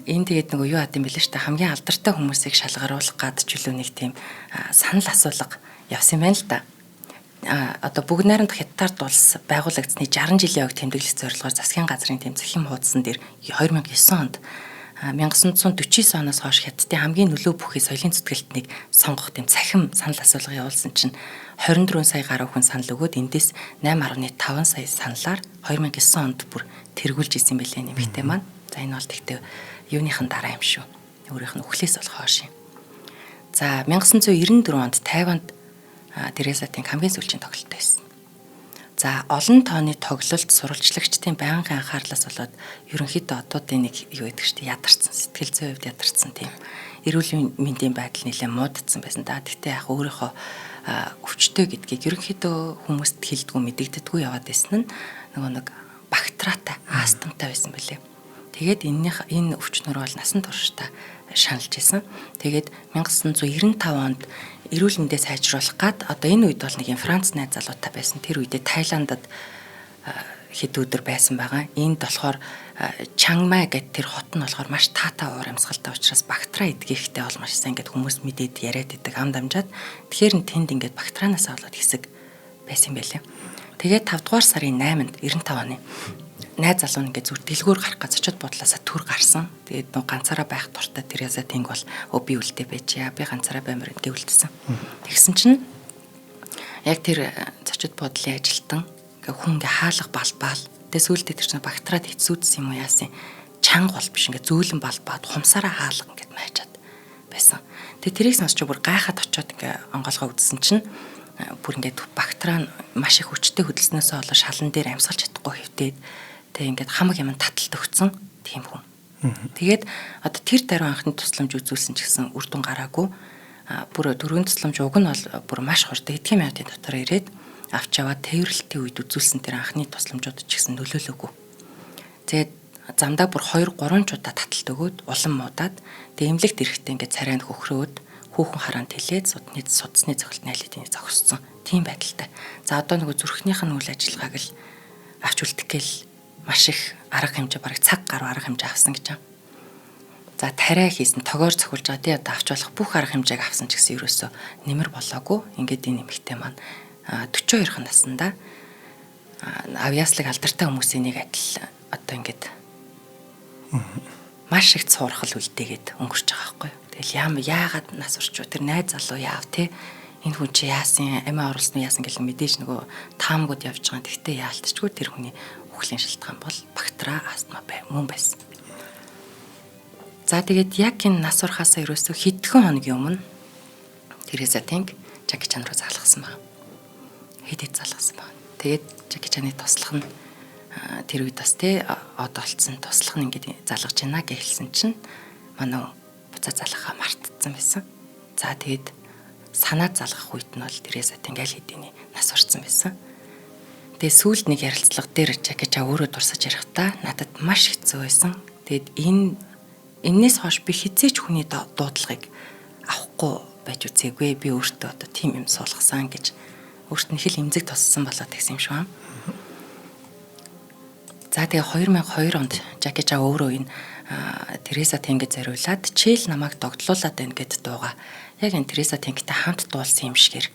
Энэ тэгээд нөгөө юу хад юм бэлээ штэ хамгийн алдартай хүмүүсийг шалгаруулах гад ч үлээ нэг тийм санал асуулга явсан юм байна л да. Одоо бүгд найрамдах хятад улс байгуулагдсны 60 жилийн өмнө тэмдэглэх зорилгоор засгийн газрын тэм захим хуудсан дээр 2009 онд 1949 оноос хойш хятадын хамгийн нөлөө бүхий соёлын зүтгэлтнийг сонгох тэм цахим санал асуулга явуулсан чинь 24 сая гаруй хүн санал өгөөд эндээс 8.5 сая саналаар 2009 онд бүр тэргүүлж исэн байлээ нэмэгтэй маань. За энэ бол тэгтээ юуныхан дараа юм шүү. Өөрийнх нь үхлээс болох хойш юм. За 1994 онд Тайванд Тереза Тэнг хамгийн сүүлийн тоглолт байсан. За олон тооны тоглолт сурвалжлагчдын байнгын анхаарлаас болоод ерөнхийдөө одуудын нэг юу гэдэг чинь ядарсан, сэтгэл зүйн хувьд ядарсан тийм эрүүл мэндийн байдал нэлээд муудсан байсан. Да тэгтээ яг өөрийнхөө өвчтөй гэдгийг ерөнхийдөө хүмүүст хэлдэггүй мэдэгддэггүй яваад байсан нь нөгөө нэг бактериатай, астмтай байсан байлээ. Тэгээд энэ өвчнөр бол насан туршдаа шаналж исэн. Тэгээд 1995 онд эрүүл мэндээ сайжруулах гад одоо энэ үед бол нэг Франц найз залуутай байсан. Тэр үедээ Таиландад хэд өдөр байсан байгаа. Энд болохоор Чангмай гэдэг тэр хот нь болохоор маш таатай уур амьсгалтай учраас бактери эдгэхтэй олмоор сайн ингээд хүмүүс мэдээд яриад идэг ам дамжаад тэгэхээр нь тэнд ингээд бактерианаас болоод хэсэг байсан юм байлээ. Тэгээд 5 дугаар сарын 8-нд 95 оны найз залуу ингээд зүр дэлгүүр гарах гэж очиод бодлаасаа түр гарсан. Тэгээд нөө ганцаараа байх дуртай Тереза Тэнг бол би үлдээ байж би ганцаараа баймар гэвэлдсэн. Тэгсэн чинь яг тэр зочид бодлын ажилтан хүн ингээ хаалга балбаал. Тэгээд сүүлдээ тэр чинь бактериад хэцүүдсэн юм уу яасан. Чанга бол биш ингээ зөөлөн балбаад хумсараа хаалга ингээд майчаад байсан. Тэгээд тэрийг сонсч бүр гайхаад очиод ингээ онгоолгоо үзсэн чинь бүр ингээд бактери маш их хүчтэй хөдөлснөөсөө болоо шалан дээр амьсгалж чадахгүй хэвтээд тэг ингээд хамаг юм таталт өгсөн тийм хүн. Тэгээд одоо тэр даруй анхны тусламж үзүүлсэн ч гэсэн үр дүн гараагүй. Бүр дөрөвний тусламж уг нь бол бүр маш хурдан эдгээр минутын дотор ирээд авч яваад тээвэрлэлтийн үед үзүүлсэн тэр анхны тусламжууд ч гэсэн нөлөөлөөгүй. Тэгээд замдаа бүр 2-3 удаа таталт өгөөд улам муудаад эмнэлэгт ирэхдээ ингээд царайнд хөхрөөд хүүхэн хараанд тэлээд судасны цохилт найлтыг зогссон. Тийм байдалтай. За одоо нөгөө зүрхнийх нь үйл ажиллагааг л авч үлдэх гээл маш их арга хэмжээ бараг цаг гаруй арга хэмжээ авсан гэж байна. За тариа хийсэн тогоор цохилж байгаа тий одоо авч болох бүх арга хэмжээг авсан ч гэсэн ерөөсөө нэмэр болоогүй. Ингээд энэ нэмэгтэй маань 42 наснда авьяаслаг алдартай хүмүүсийн нэг адил одоо ингээд маш их цуурхал үлдээгээд өнгөрч байгаа байхгүй. Тэгэл яагаад нас урчуу тэр найз залуу яав те энэ хүн чи яасан амиа оруулсан яасан гэл мэдээж нөгөө таамгууд явж байгаа. Тэгтээ яалтчгүй тэр хүний үхлийн шалтгаан бол бактери астма мөн байсан. За тэгээд яг энэ нас урахаасаа ерөөсөө хэдхэн хоногийн өмнө Тереза Тэнг Жаки Чан руу залгасан байна. Хэдэд залгасан байна. Тэгээд Жаки Чаны туслах нь тэр үед бас те од олцсон туслах нь ингээд залгаж байна гэхэлсэн чинь манай буцаа залгахаа мартцсан байсан. За тэгээд санаа залгах үед нь бол Тереза Тэнг аль хэдийн нас орсон байсан. Тэгээд сүүлд нэг ярилцлага дээр Жаки Чан өөрөө дурсаж ярихдаа надад маш хэцүү байсан. Тэгээд энээс хойш би хизээч хүний дуудлагыг авахгүй байж үзээгүй. Би өөртөө одоо тийм юм суулгасан гэж өөртөө нэг л эмзэг туссан болоод тэгсэн юм шиг байна. За тэгээ 2002 онд Жаки Чан өөрөө энэ Тереза Тэнгэд зориулаад чийл намайг догтлуулад байна гэд дууга яг энэ Тереза Тэнгтэй хамт дуулсан юм шигээр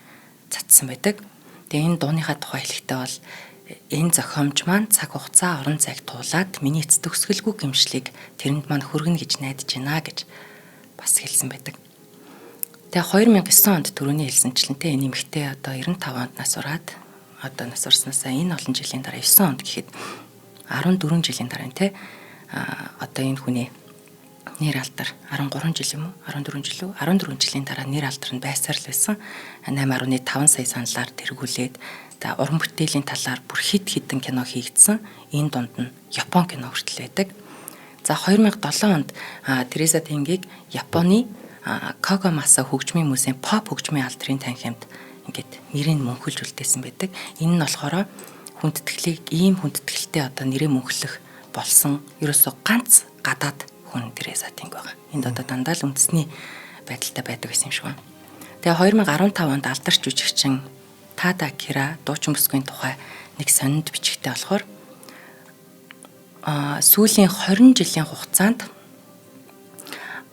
цацсан байдаг. Тэгээ энэ дууныхаа тухай хэлэхдээ бол энэ зохиомж маань цаг хугацаа орон зайг туулаад миний эцэст төгсгөлгүй гэмшлийг тэрэнд маань хүргэнэ гэж найдаж байна гэж бас хэлсэн байдаг. Тэгээ 2009 онд түрүүний хэлсэнчлэнтэй энэ нэмэгтэй одоо 95 онд нас ураад одоо нас урснаасаа энэ олон жилийн дараа 9 онд гэхэд 14 жилийн дараа те одоо энэ хүний нэр алдар 13 жил юм уу 14 жил үү 14 жилийн дараа нэр алдар нь байсаар л байсан 8.5 сая саналаар тэргүүлээд уран бүтээлийн талаар бүр хэдэн кино хийгдсэн. Энэ дунд нь Япон кино хүртэл байдаг. За 2007 онд Тереза Тэнгийг Японы Кагамаса хөгжмийн музейн pop хөгжмийн алдрын танхимд ингээд нэрийг мөнхөлж үлдээсэн байдаг. Энэ нь болохоор ийм хүндэтгэлтэй одоо нэрээ мөнхлөх болсон ерөөсөө ганц гадаад хүн Тереза Тэнг байгаа. Энд одоо дандаа л үндэсний байдалтай байдаг гэсэн юм шиг байна. Тэгээ 2015 онд алдарч жүжигчин Тада Кира дуучин бүсгийн тухай нэг сонинд бичгтэй болохоор сүүлийн 20 жилийн хугацаанд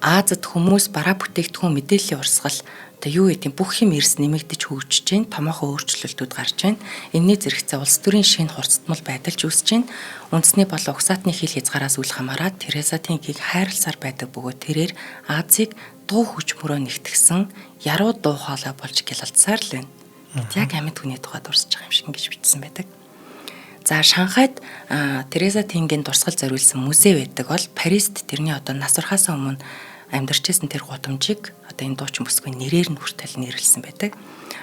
Азад хүмүүс бараа бүтээгдэхүүн мэдээллийн урсгал юу гэдэг бүх юм эрс нэмэгдэж хөгжиж байна. Томоохон өөрчлөлтүүд гарч байна. Энэний зэрэгцээ улс төрийн шинэ хурцтмал байдал үүсэж байна. Үндэсний болон угсаатны хил хязгаараас үл хамааран Тереза Тенгийг хайрласаар байдаг бөгөөд тэрээр Азийг дуу хүчмөрөө нэгтгсэн яруу дуу хоолой болж гялалцсаар л байна. Яг амьд хүний тухайд урсж байгаа юм шиг ингэж бичсэн байдаг. За Шанхайд Тереза Тенгийн дурсгал зориулсан музей байдаг бол Парист тэрний одоо нас барахаасаа өмнө амьдарч байсан тэр гудамжийг одоо энэ дуучин бүсгүй нэрээр нь хүртэл нэрлсэн байдаг.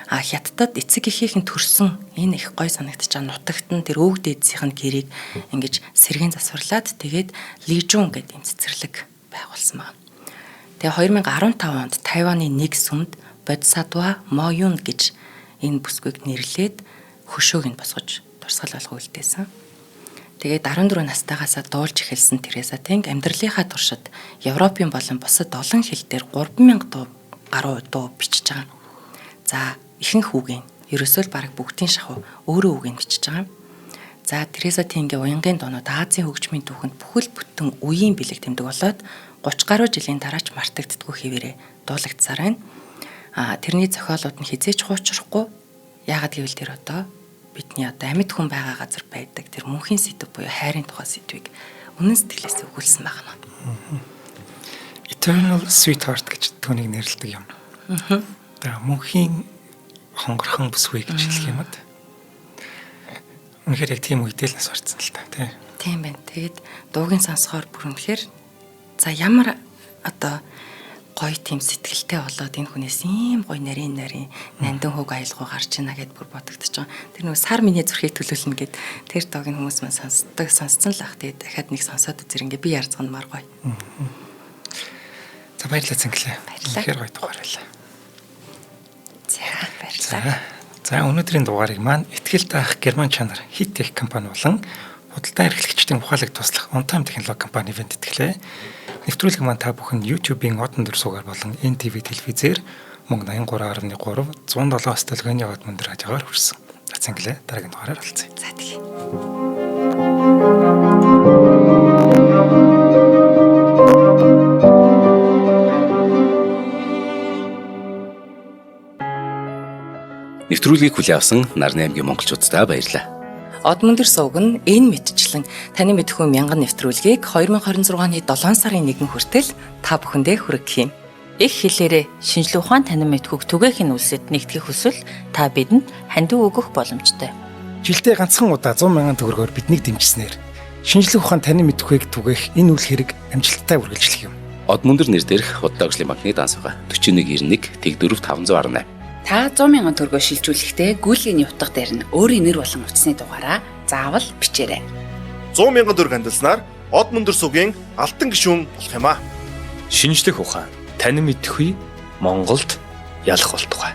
Хятадд эцэг эхийнхэн төрсөн энэ их гой санагдаж байгаа нутагт нь тэр өвөг дээдсийнх нь гэрийг ингэж сэргийн засварлаад тэгээд Лижун гэдэг юм цэцэрлэг байгуулсан байна. Тэгээ 2015 онд Тайваны нэг сүмд Бодисатва Моюн гэж энэ бүсгүйг нэрлээд хөшөөг нь босгож дурсгал болгоо үлдээсэн. Тэгээд 14 настайгаасаа дуулж эхэлсэн Тереза Тенг амьдралынхаа туршид Европын болон бусад олон хэл дээр 3000 гаруй дуу бичиж байгаа. За ихэнх үгийн ерөөсөө л бараг бүгдийн шахуу өөрөө үгийг бичиж байгаа. За Тереза Тенгийн уянгийн дуунууд Азийн хөгжмийн түүхэнд бүхэл бүтэн үеийн бэлэг тэмдэг болоод 30 гаруй жилийн дараач мартагддаггүй хэвээрээ дуулагдсаар байна. Тэрний зохиолууд нь хизээч хуучрахгүй. Яагаад гэвэл тэр одоо бидний одоо амьд хүн байгаа газар байдаг тэр мөнхийн сэдв буюу хайрын тухай сэдвийг үнэн сэтгэлээс өгүүлсэн байна. Eternal Sweetheart гэж түүнийг нэрлэдэг юм. Тэгээ мөнхийн хонгорхон бүсгүй гэж хэлэх юм аа. Үнэхээр яг тийм үедээ л нас барцсан л та тий. Тийм байна. Тэгээд дуугийн сонсохоор бүр үнэхээр за ямар одоо гоё тийм сэтгэлтэй болоод энэ хүнээс ийм гоё нарийн нандин хөг аялгуу гарч ийна гэд бүр бодогдож байгаа. Тэр нөгөө сар миний зүрхийг төлөөлнө гэд тэр доогийн хүмүүс маань сонсцсон л ах. Тэгээд дахиад нэг сонсоод үзэр ингээ би ярцганмаар гоё. За баярлалаа Цэнгэлээ. Тэгэхээр гоё дугаар байлаа. За баярлалаа. За өнөөдрийн дугаарыг маань Итгэл даах Герман чанар Hittech компани болон худалдаа эрхлэгчдийн ухаалаг туслах On Time технологи компани ивент итгэлээ. Нэвтрүүлэг маань та бүхэн YouTube-ийн Одон дөрсуугаар болон NTV телевизээр мөнгө 83.3 107 столгоны Одон дөр радиогоор хүрсэн. Цэнгэлээ дараагийн дугаараар олцъя. За тэгье. Нэвтрүүлгийг хүлээн авсан Нарны аймгийн монголчуудаа баярлалаа. Одмондөр сувг нь энэ мэдчлэн таны мэдхүү мянган нэвтрүүлгийг 2026 оны 7 сарын 1 хүртэл та бүхэндээ хүргэх юм. Их хэлээрээ шинжлэх ухаан танин мэдхүүг түгээх нь үлсэд нэгтгэх хүсвэл та бидэнд хандив өгөх боломжтой. Жилдээ ганцхан удаа 100,000 төгрөгөөр биднийг дэмжснээр шинжлэх ухаан танин мэдхүйг түгээх энэ үйл хэрэг амжилттай үргэлжлэх юм. Одмондөр нэр дээрх Худалдаа агшлын банкны дансага 4191 Тэг 4518. Та 100,000 төгрөгөөр шилжүүлэхдээ гүйлгээний утга дээр нь өөрийн нэр болон утасны дугаараа заавал бичээрэй. 100,000 төгрөг хандалснаар Одмондөр сувгийн алтан гишүүн болох юм а. Шинжлэх ухаан, танин мэдхгүй Монголд ялах болтугай.